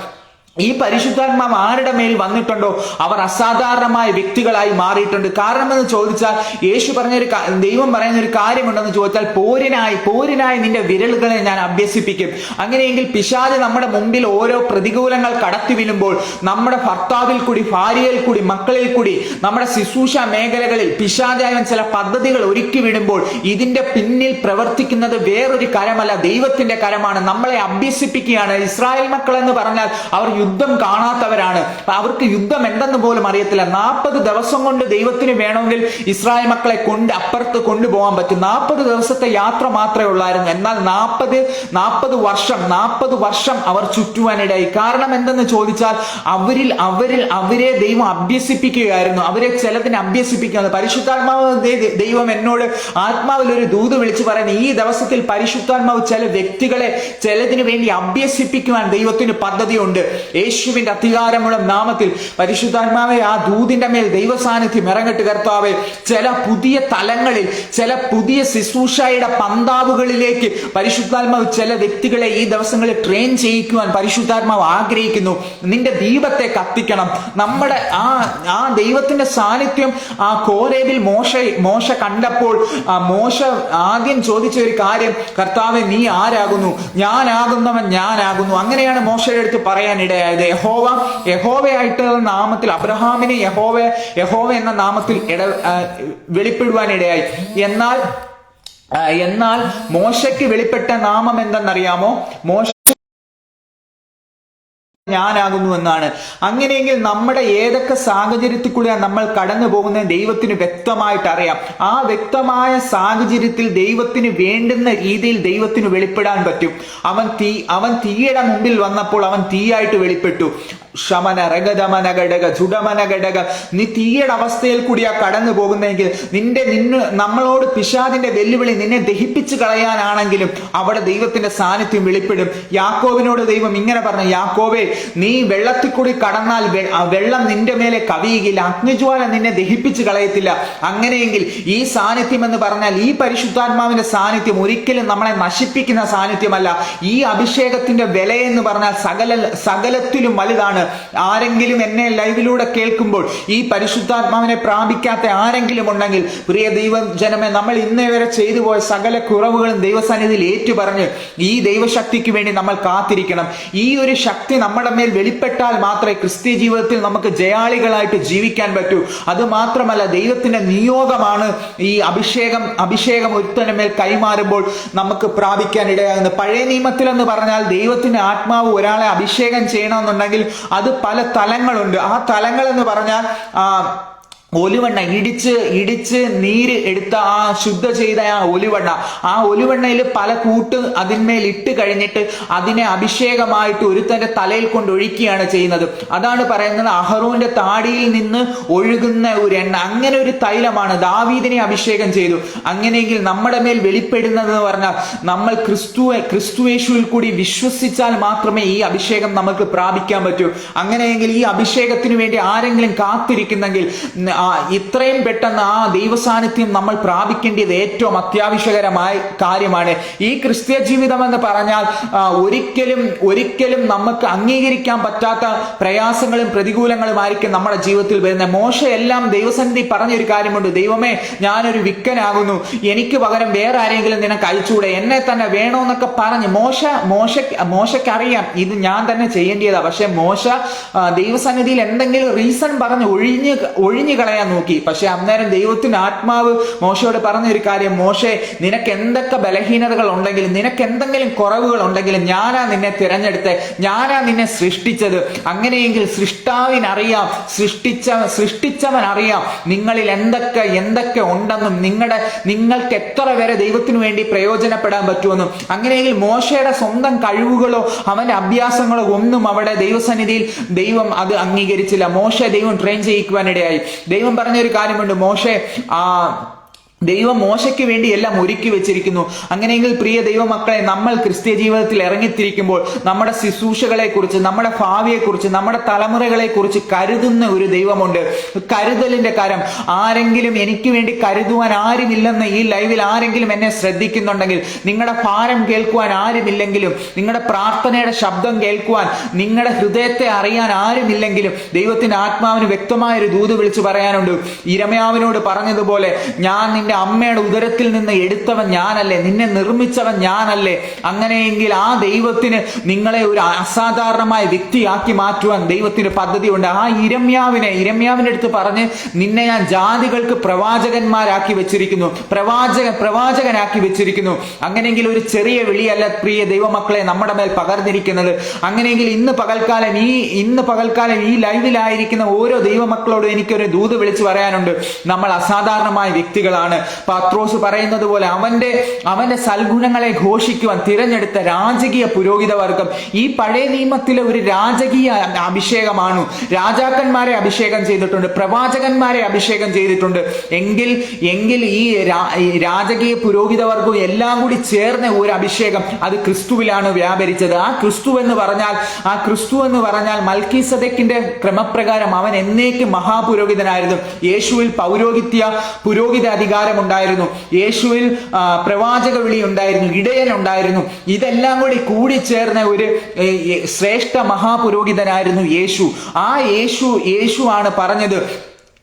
ഈ പരിശുദ്ധാത്മാവ് ആരുടെ മേൽ വന്നിട്ടുണ്ടോ അവർ അസാധാരണമായ വ്യക്തികളായി മാറിയിട്ടുണ്ട്. കാരണം എന്ന് ചോദിച്ചാൽ, ദൈവം പറയുന്ന ഒരു കാര്യമുണ്ടെന്ന് ചോദിച്ചാൽ, പോരിനായി നിന്റെ വിരലുകളെ ഞാൻ അഭ്യസിപ്പിക്കും. അങ്ങനെയെങ്കിൽ പിശാച് നമ്മുടെ മുമ്പിൽ ഓരോ പ്രതികൂലങ്ങൾ കടത്തി വീഴുമ്പോൾ, നമ്മുടെ ഭർത്താവിൽ കൂടി, ഭാര്യയിൽ കൂടി, മക്കളിൽ കൂടി, നമ്മുടെ ശുശ്രൂഷ മേഖലകളിൽ പിശാചായവൻ ചില പദ്ധതികൾ ഒരുക്കി വിടുമ്പോൾ, ഇതിന്റെ പിന്നിൽ പ്രവർത്തിക്കുന്നത് വേറൊരു കരമല്ല, ദൈവത്തിന്റെ കരമാണ്. നമ്മളെ അഭ്യസിപ്പിക്കുകയാണ്. ഇസ്രായേൽ മക്കൾ എന്ന് പറഞ്ഞാൽ അവർ യുദ്ധം കാണാത്തവരാണ്. അവർക്ക് യുദ്ധം എന്തെന്ന് പോലും അറിയത്തില്ല. 40 ദിവസം കൊണ്ട് ദൈവത്തിന് വേണമെങ്കിൽ ഇസ്രായേൽ മക്കളെ അപ്പുറത്ത് കൊണ്ടുപോകാൻ പറ്റും. 40 ദിവസത്തെ യാത്ര മാത്രമേ ഉള്ളായിരുന്നു. എന്നാൽ 40 വർഷം അവർ ചുറ്റുവാനിടയായി. കാരണം എന്തെന്ന് ചോദിച്ചാൽ, അവരെ ദൈവം അഭ്യസിപ്പിക്കുകയായിരുന്നു. അവരെ ചിലതിനെ അഭ്യസിപ്പിക്കുന്നത്. പരിശുദ്ധാത്മാവ് ദൈവം എന്നോട് ആത്മാവിൽ ഒരു ദൂത് വിളിച്ചു പറയുന്നത്, ഈ ദിവസത്തിൽ പരിശുദ്ധാത്മാവ് ചില വ്യക്തികളെ ചിലതിനു വേണ്ടി അഭ്യസിപ്പിക്കുവാൻ ദൈവത്തിന് പദ്ധതിയുണ്ട്. യേശുവിന്റെ അധികാരമുള്ള നാമത്തിൽ പരിശുദ്ധാത്മാവെ, ആ ദൂതിന്റെ മേൽ ദൈവ സാന്നിധ്യം ഇറങ്ങട്ട് കർത്താവേ. ചില പുതിയ തലങ്ങളിൽ, ചില പുതിയ ശുശ്രൂഷയുടെ പന്താവുകളിലേക്ക് പരിശുദ്ധാത്മാവ് ചില വ്യക്തികളെ ഈ ദിവസങ്ങളിൽ ട്രെയിൻ ചെയ്യിക്കുവാൻ പരിശുദ്ധാത്മാവ് ആഗ്രഹിക്കുന്നു. നിന്റെ ദീപത്തെ കത്തിക്കണം. നമ്മുടെ ആ ദൈവത്തിന്റെ സാന്നിധ്യം ആ കോരേബിൽ മോശ കണ്ടപ്പോൾ മോശ ആദ്യം ചോദിച്ച ഒരു കാര്യം, കർത്താവെ നീ ആരാകുന്നു? ഞാനാകുന്നവൻ ഞാനാകുന്നു. അങ്ങനെയാണ് മോശയുടെ അടുത്ത് പറയാൻ ഇടയായത്. യഹോവയായിട്ടുള്ള നാമത്തിൽ അബ്രഹാമിനെ യഹോവ എന്ന നാമത്തിൽ വെളിപ്പെടുവാൻ ഇടയായി. എന്നാൽ മോശയ്ക്ക് വെളിപ്പെട്ട നാമം എന്തെന്നറിയാമോ? മോശ ഞാനാകുന്നു എന്നാണ്. അങ്ങനെയെങ്കിൽ നമ്മുടെ ഏതൊക്കെ സാഹചര്യത്തിൽ കൂടെയാണ് നമ്മൾ കടന്നു പോകുന്നത് ദൈവത്തിന് വ്യക്തമായിട്ട് അറിയാം. ആ വ്യക്തമായ സാഹചര്യത്തിൽ ദൈവത്തിന് വേണ്ടുന്ന രീതിയിൽ ദൈവത്തിന് വെളിപ്പെടാൻ പറ്റും. അവൻ തീയുടെ മുമ്പിൽ വന്നപ്പോൾ അവൻ തീയായിട്ട് വെളിപ്പെട്ടു. ശമന രഗതമന ഘടക ചുടമന ഘടക. നീ തീയുടെ അവസ്ഥയിൽ കൂടിയാ കടന്നു പോകുന്നതെങ്കിൽ നമ്മളോട് പിശാചിന്റെ വെല്ലുവിളി നിന്നെ ദഹിപ്പിച്ചു കളയാനാണെങ്കിലും അവിടെ ദൈവത്തിന്റെ സാന്നിധ്യം വെളിപ്പെടും. യാക്കോബിനോട് ദൈവം ഇങ്ങനെ പറഞ്ഞു, യാക്കോബേ, നീ വെള്ളത്തിൽ കൂടി കടന്നാൽ വെള്ളം നിന്റെ മേലെ കവിയുകയില്ല, അഗ്നിജ്വാല നിന്നെ ദഹിപ്പിച്ചു കളയത്തില്ല. അങ്ങനെയെങ്കിൽ ഈ സാന്നിധ്യം എന്ന് പറഞ്ഞാൽ ഈ പരിശുദ്ധാത്മാവിന്റെ സാന്നിധ്യം ഒരിക്കലും നമ്മളെ നശിപ്പിക്കുന്ന സാന്നിധ്യമല്ല. ഈ അഭിഷേകത്തിന്റെ വില എന്ന് പറഞ്ഞാൽ സകലത്തിലും വലുതാണ്. ആരെങ്കിലും എന്നെ ലൈവിലൂടെ കേൾക്കുമ്പോൾ ഈ പരിശുദ്ധാത്മാവിനെ പ്രാപിക്കാത്ത ആരെങ്കിലും ഉണ്ടെങ്കിൽ, പ്രിയ ദൈവജനമേ, നമ്മൾ ഇന്നേ വരെ ചെയ്തു പോയ സകല കുറവുകളും ദൈവസന്നിധിയിൽ ഏറ്റുപറഞ്ഞ് ഈ ദൈവശക്തിക്ക് വേണ്ടി നമ്മൾ കാത്തിരിക്കണം. ഈ ഒരു ശക്തി നമ്മുടെ മേൽ വെളിപ്പെട്ടാൽ മാത്രമേ ക്രിസ്തീയ ജീവിതത്തിൽ നമുക്ക് ജയാളികളായിട്ട് ജീവിക്കാൻ പറ്റൂ. അത് മാത്രമല്ല, ദൈവത്തിന്റെ നിയോഗമാണ് ഈ അഭിഷേകം ഒരുത്തന്റെ മേൽ കൈമാറുമ്പോൾ നമുക്ക് പ്രാപിക്കാൻ ഇടയാകുന്നത്. പഴയ നിയമത്തിൽ എന്ന് പറഞ്ഞാൽ ദൈവത്തിന്റെ ആത്മാവ് ഒരാളെ അഭിഷേകം ചെയ്യണമെന്നുണ്ടെങ്കിൽ അത് പല തലങ്ങളുണ്ട്. ആ തലങ്ങൾ എന്ന് പറഞ്ഞാൽ ഒലിവെണ്ണ ഇടിച്ച് നീര് എടുത്ത ആ ശുദ്ധ ചെയ്ത ആ ഒലിവെണ്ണയിൽ പല കൂട്ട് അതിന്മേൽ ഇട്ട് കഴിഞ്ഞിട്ട് അതിനെ അഭിഷേകമായിട്ട് ഒരുത്തന്റെ തലയിൽ കൊണ്ട് ഒഴിക്കുകയാണ് ചെയ്യുന്നത്. അതാണ് പറയുന്നത് അഹറോന്റെ താടിയിൽ നിന്ന് ഒഴുകുന്ന ഒരു എണ്ണ. അങ്ങനെ ഒരു തൈലമാണ് ദാവീദിനെ അഭിഷേകം ചെയ്തു. അങ്ങനെയെങ്കിൽ നമ്മുടെ മേൽ വെളിപ്പെടുന്നത് എന്ന് പറഞ്ഞാൽ നമ്മൾ ക്രിസ്തുയേശുവിൽ കൂടി വിശ്വസിച്ചാൽ മാത്രമേ ഈ അഭിഷേകം നമുക്ക് പ്രാപിക്കാൻ പറ്റൂ. അങ്ങനെയെങ്കിൽ ഈ അഭിഷേകത്തിന് വേണ്ടി ആരെങ്കിലും കാത്തിരിക്കുന്നെങ്കിൽ ഇത്രയും പെട്ടെന്ന് ആ ദൈവസാന്നിധ്യം നമ്മൾ പ്രാപിക്കേണ്ടത് ഏറ്റവും അത്യാവശ്യകരമായ കാര്യമാണ്. ഈ ക്രിസ്തീയ ജീവിതം എന്ന് പറഞ്ഞാൽ ഒരിക്കലും നമുക്ക് അംഗീകരിക്കാൻ പറ്റാത്ത പ്രയാസങ്ങളും പ്രതികൂലങ്ങളും ആയിരിക്കും നമ്മുടെ ജീവിതത്തിൽ വരുന്നത്. മോശ എല്ലാം ദൈവസന്നിധി പറഞ്ഞൊരു കാര്യമുണ്ട്, ദൈവമേ, ഞാനൊരു വിക്കനാകുന്നു, എനിക്ക് പകരം വേറെ ആരെങ്കിലും നിനക്ക് അയച്ചുകൂടെ, എന്നെ തന്നെ വേണോന്നൊക്കെ പറഞ്ഞ് മോശയ്ക്കറിയാം ഇത് ഞാൻ തന്നെ ചെയ്യേണ്ടതാ. പക്ഷെ മോശ ദൈവസന്നിധിയിൽ എന്തെങ്കിലും റീസൺ പറഞ്ഞ് ഒഴിഞ്ഞു കളയാൻ നോക്കി. പക്ഷെ അന്നേരം ദൈവത്തിന്റെ ആത്മാവ് മോശയോട് പറഞ്ഞൊരു കാര്യം, മോശെ, നിനക്ക് എന്തൊക്കെ ബലഹീനതകൾ ഉണ്ടെങ്കിലും നിനക്ക് എന്തെങ്കിലും കുറവുകൾ ഉണ്ടെങ്കിലും ഞാനാ നിന്നെ തിരഞ്ഞെടുത്ത്, ഞാനാ നിന്നെ സൃഷ്ടിച്ചത്. അങ്ങനെയെങ്കിൽ സൃഷ്ടാവിനറിയാം, സൃഷ്ടിച്ചവൻ അറിയാം നിങ്ങളിൽ എന്തൊക്കെ ഉണ്ടെന്നും നിങ്ങൾക്ക് എത്ര വരെ ദൈവത്തിനു വേണ്ടി പ്രയോജനപ്പെടാൻ പറ്റുമെന്നും. അങ്ങനെയെങ്കിൽ മോശയുടെ സ്വന്തം കഴിവുകളോ അവന്റെ അഭ്യാസങ്ങളോ ഒന്നും അവിടെ ദൈവസന്നിധിയിൽ ദൈവം അത് അംഗീകരിച്ചില്ല. മോശ ദൈവം ട്രെയിൻ ചെയ്യിക്കുവാനിടയായി. ദൈവം പറഞ്ഞൊരു കാര്യമുണ്ട്, ദൈവം മോശയ്ക്ക് വേണ്ടി എല്ലാം ഒരുക്കി വെച്ചിരിക്കുന്നു. അങ്ങനെയെങ്കിൽ പ്രിയ ദൈവമക്കളെ, നമ്മൾ ക്രിസ്തീയ ജീവിതത്തിൽ ഇറങ്ങിത്തിരിക്കുമ്പോൾ നമ്മുടെ ശുശ്രൂഷകളെ കുറിച്ച്, നമ്മുടെ ഭാവിയെക്കുറിച്ച്, നമ്മുടെ തലമുറകളെ കുറിച്ച് കരുതുന്ന ഒരു ദൈവമുണ്ട്. കരുതലിന്റെ കാര്യം, ആരെങ്കിലും എനിക്ക് വേണ്ടി കരുതുവാൻ ആരുമില്ലെന്ന് ഈ ലൈവിൽ ആരെങ്കിലും എന്നെ ശ്രദ്ധിക്കുന്നുണ്ടെങ്കിൽ, നിങ്ങളുടെ ഭാരം കേൾക്കുവാൻ ആരുമില്ലെങ്കിലും, നിങ്ങളുടെ പ്രാർത്ഥനയുടെ ശബ്ദം കേൾക്കുവാൻ, നിങ്ങളുടെ ഹൃദയത്തെ അറിയാൻ ആരുമില്ലെങ്കിലും, ദൈവത്തിന്റെ ആത്മാവിന് വ്യക്തമായൊരു ദൂത് വിളിച്ചു പറയാനുണ്ട്. യിരെമ്യാവിനോട് പറഞ്ഞതുപോലെ, ഞാൻ നിന്റെ അമ്മയുടെ ഉദരത്തിൽ നിന്ന് എടുത്തവൻ ഞാനല്ലേ, നിന്നെ നിർമ്മിച്ചവൻ ഞാനല്ലേ. അങ്ങനെയെങ്കിൽ ആ ദൈവത്തിന് നിങ്ങളെ ഒരു അസാധാരണമായ വ്യക്തിയാക്കി മാറ്റുവാൻ ദൈവത്തിന് പദ്ധതിയുണ്ട്. ആ യിരെമ്യാവിന്റെ അടുത്ത് പറഞ്ഞ്, നിന്നെ ഞാൻ ജാതികൾക്ക് പ്രവാചകന്മാരാക്കി വെച്ചിരിക്കുന്നു, പ്രവാചകനാക്കി വെച്ചിരിക്കുന്നു. അങ്ങനെയെങ്കിൽ ഒരു ചെറിയ വിളിയല്ല പ്രിയ ദൈവമക്കളെ നമ്മുടെ മേൽ പകർന്നിരിക്കുന്നത്. അങ്ങനെയെങ്കിൽ ഇന്ന് പകൽക്കാലം ഈ ലൈവിലായിരിക്കുന്ന ഓരോ ദൈവമക്കളോടും എനിക്കൊരു ദൂത് വിളിച്ചു പറയാനുണ്ട്. നമ്മൾ അസാധാരണമായ വ്യക്തികളാണ്. പത്രോസ് പറയുന്നത് പോലെ അവന്റെ സൽഗുണങ്ങളെ ഘോഷിക്കുവാൻ തിരഞ്ഞെടുത്ത രാജകീയ പുരോഹിത വർഗം. ഈ പഴയ നിയമത്തിലെ ഒരു രാജകീയ അഭിഷേകമാണ്. രാജാക്കന്മാരെ അഭിഷേകം ചെയ്തിട്ടുണ്ട്, പ്രവാചകന്മാരെ അഭിഷേകം ചെയ്തിട്ടുണ്ട്. എങ്കിൽ ഈ രാജകീയ പുരോഹിത വർഗവും എല്ലാം കൂടി ചേർന്ന ഒരു അഭിഷേകം അത് ക്രിസ്തുവിലാണ് വ്യാപരിച്ചത്. ആ ക്രിസ്തു എന്ന് പറഞ്ഞാൽ മൽക്കീസദേക്കിന്റെ ക്രമപ്രകാരം അവൻ എന്നേക്കും മഹാപുരോഹിതനായിരുന്നു. യേശുവിൽ പുരോഹിത അധികാരം ഉണ്ടായിരുന്നു, യേശുവിൽ പ്രവാചക വിളി ഉണ്ടായിരുന്നു, ഇടയൻ ഉണ്ടായിരുന്നു. ഇതെല്ലാം കൂടി ചേർന്ന ഒരു ശ്രേഷ്ഠ മഹാപുരോഹിതനായിരുന്നു യേശു. ആ യേശു ആണ് പറഞ്ഞത്,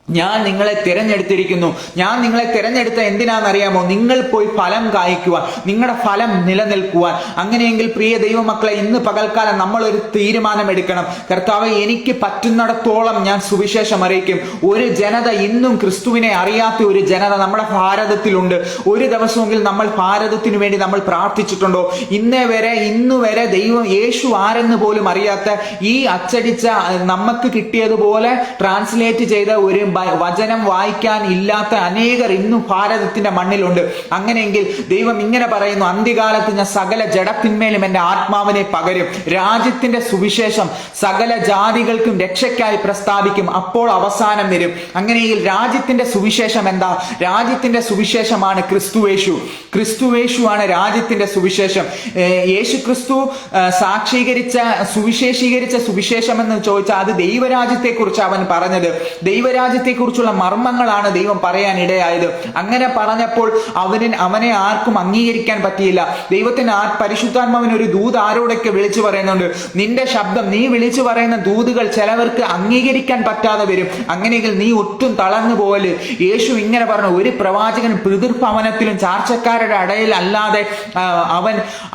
ഞാൻ നിങ്ങളെ തിരഞ്ഞെടുത്തിരിക്കുന്നു. ഞാൻ നിങ്ങളെ തിരഞ്ഞെടുത്ത എന്തിനാണെന്നറിയാമോ? നിങ്ങൾ പോയി ഫലം കായ്ക്കുവാൻ, നിങ്ങളുടെ ഫലം നിലനിൽക്കുവാൻ. അങ്ങനെയെങ്കിൽ പ്രിയ ദൈവമക്കളെ, ഇന്ന് പകൽക്കാലം നമ്മൾ ഒരു തീരുമാനം എടുക്കണം. കർത്താവേ, എനിക്ക് പറ്റുന്നിടത്തോളം ഞാൻ സുവിശേഷം അറിയിക്കും. ഒരു ജനത ഇന്നും ക്രിസ്തുവിനെ അറിയാത്ത ഒരു ജനത നമ്മുടെ ഭാരതത്തിലുണ്ട്. ഒരു ദിവസമെങ്കിൽ നമ്മൾ ഭാരതത്തിനു വേണ്ടി നമ്മൾ പ്രാർത്ഥിച്ചിട്ടുണ്ടോ? ഇന്നുവരെ ദൈവം യേശു ആരെന്ന് പോലും അറിയാത്ത, ഈ അച്ചടിച്ച നമുക്ക് കിട്ടിയതുപോലെ ട്രാൻസ്ലേറ്റ് ചെയ്ത ഒരു വചനം വായിക്കാൻ ഇല്ലാത്ത അനേകർ ഇന്നും ഭാരതത്തിന്റെ മണ്ണിലുണ്ട്. അങ്ങനെയെങ്കിൽ ദൈവം ഇങ്ങനെ പറയുന്നു, അന്ത്യകാലത്ത് ഞാൻ സകല ജഡത്തിന്മേലും എന്റെ ആത്മാവിനെ പകരും. രാജ്യത്തിന്റെ സുവിശേഷം സകല ജാതികൾക്കും രക്ഷയ്ക്കായി പ്രസ്താവിക്കും. അപ്പോൾ അവസാനം വരും. അങ്ങനെയെങ്കിൽ രാജ്യത്തിന്റെ സുവിശേഷം എന്താ? രാജ്യത്തിന്റെ സുവിശേഷമാണ് ക്രിസ്തുവേശു. ക്രിസ്തുവേശുവാണ് രാജ്യത്തിന്റെ സുവിശേഷം. യേശു ക്രിസ്തു സുവിശേഷീകരിച്ച സുവിശേഷം എന്ന് ചോദിച്ചാൽ അത് ദൈവരാജ്യത്തെ കുറിച്ച് അവൻ പറഞ്ഞത്. ദൈവരാജ്യത്തെ കുറിച്ചുള്ള മർമ്മങ്ങളാണ് ദൈവം പറയാൻ ഇടയായത്. അങ്ങനെ പറഞ്ഞപ്പോൾ അവനെ ആർക്കും അംഗീകരിക്കാൻ പറ്റിയില്ല. ദൈവത്തിന് പരിശുദ്ധാത്മാവിന് ഒരു ദൂത് ആരോടൊക്കെ വിളിച്ചു പറയുന്നുണ്ട്. നിന്റെ ശബ്ദം, നീ വിളിച്ചു പറയുന്ന ദൂതുകൾ ചിലവർക്ക് അംഗീകരിക്കാൻ പറ്റാതെ വരും. അങ്ങനെയെങ്കിൽ നീ ഒട്ടും തളർന്നു പോകല്. യേശു ഇങ്ങനെ പറഞ്ഞു, ഒരു പ്രവാചകൻ പിതൃഭവനത്തിലും ചാർച്ചക്കാരുടെ അടയിൽ അല്ലാതെ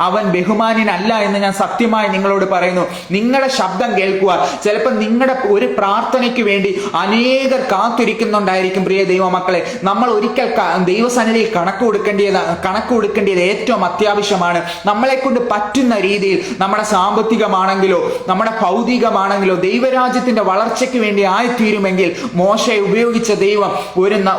അവൻ ബഹുമാന്യനല്ല എന്ന് ഞാൻ സത്യമായി നിങ്ങളോട് പറയുന്നു. നിങ്ങളുടെ ശബ്ദം കേൾക്കുക. ചിലപ്പോൾ നിങ്ങളുടെ ഒരു പ്രാർത്ഥനയ്ക്ക് വേണ്ടി അനേകർ കാത്തിരിക്കുന്നുണ്ടായിരിക്കും. പ്രിയ ദൈവമക്കളെ, നമ്മൾ ഒരിക്കൽ ദൈവസന്നിധിയിൽ കണക്ക് കൊടുക്കേണ്ടത് ഏറ്റവും അത്യാവശ്യമാണ്. നമ്മളെ കൊണ്ട് പറ്റുന്ന രീതിയിൽ, നമ്മുടെ സാമ്പത്തികമാണെങ്കിലോ നമ്മുടെ ഭൗതികമാണെങ്കിലോ ദൈവരാജ്യത്തിന്റെ വളർച്ചയ്ക്ക് വേണ്ടി ആയിത്തീരുമെങ്കിൽ, മോശയെ ഉപയോഗിച്ച ദൈവം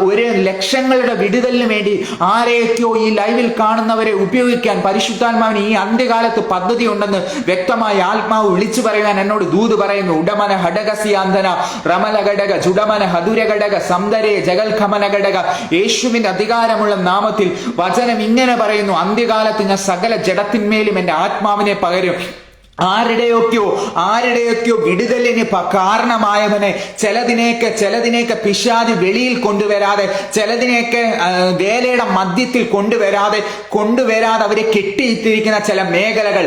ഒരു ലക്ഷങ്ങളുടെ വിടുതലിന് വേണ്ടി ആരെയൊക്കെയോ ഈ ലൈവിൽ കാണുന്നവരെ ഉപയോഗിക്കാൻ പരിശുദ്ധാത്മാവിന് ഈ അന്ത്യകാലത്ത് പദ്ധതി ഉണ്ടെന്ന് വ്യക്തമായി ആത്മാവ് വിളിച്ചു പറയുവാൻ എന്നോട് ദൂത് പറയുന്നു. ഉടമന ഹടകസിയാന്തന റമല ഘടക ജുഡമന ഹതുര ഘടക സംദരേ ജഗൽഖമന ഘടക. യേശുവിന്റെ അധികാരമുള്ള നാമത്തിൽ വചനം ഇങ്ങനെ പറയുന്നു, അന്ത്യകാലത്ത് ഞാൻ സകല ജഡത്തിന്മേലും എന്റെ ആത്മാവിനെ പകരും. ആരുടെയൊക്കെയോ വിടുതലിന് കാരണമായവനെ ചിലതിനെയൊക്കെ പിശാച് വെളിയിൽ കൊണ്ടുവരാതെ, ചിലതിനെയൊക്കെ വേലയുടെ മധ്യത്തിൽ കൊണ്ടുവരാതെ അവരെ കെട്ടിയിട്ടിരിക്കുന്ന ചില മേഖലകൾ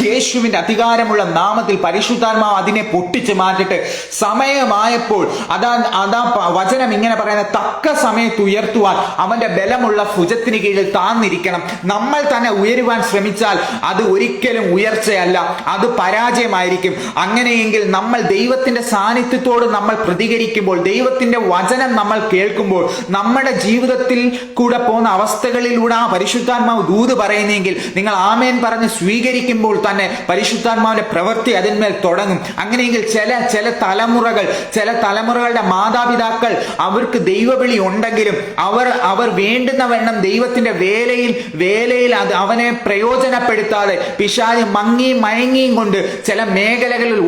യേശുവിന്റെ അധികാരമുള്ള നാമത്തിൽ പരിശുദ്ധാത്മാവ് അതിനെ പൊട്ടിച്ച് മാറ്റിട്ട് സമയമായപ്പോൾ അതാ വചനം ഇങ്ങനെ പറയുന്നത്, തക്ക സമയത്ത് ഉയർത്തുവാൻ അവന്റെ ബലമുള്ള ഭുജത്തിന് കീഴിൽ താന്നിരിക്കണം. നമ്മൾ തന്നെ ഉയരുവാൻ ശ്രമിച്ചാൽ അത് ഒരിക്കലും ഉയർച്ചയല്ല, അത് പരാജയമായിരിക്കും. അങ്ങനെയെങ്കിൽ നമ്മൾ ദൈവത്തിന്റെ സാന്നിധ്യത്തോട് നമ്മൾ പ്രതികരിക്കുമ്പോൾ, ദൈവത്തിന്റെ വചനം നമ്മൾ കേൾക്കുമ്പോൾ, നമ്മുടെ ജീവിതത്തിൽ കൂടെ പോകുന്ന അവസ്ഥകളിലൂടെ ആ പരിശുദ്ധാത്മാവ് ദൂത് പറയുന്നെങ്കിൽ നിങ്ങൾ ആമേൻ പറഞ്ഞ് സ്വീകരിക്കുമ്പോൾ തന്നെ പരിശുദ്ധാത്മാവിന്റെ പ്രവൃത്തി അതിന്മേൽ തുടങ്ങും. അങ്ങനെയെങ്കിൽ ചില തലമുറകളുടെ മാതാപിതാക്കൾ അവർക്ക് ദൈവവിളി ഉണ്ടെങ്കിലും അവർ വേണ്ടുന്ന വണ്ണം ദൈവത്തിന്റെ വേലയിൽ അവനെ പ്രയോജനപ്പെടുത്താതെ പിശാച് മയങ്ങിയും കൊണ്ട് ചില മേഖലകളിൽ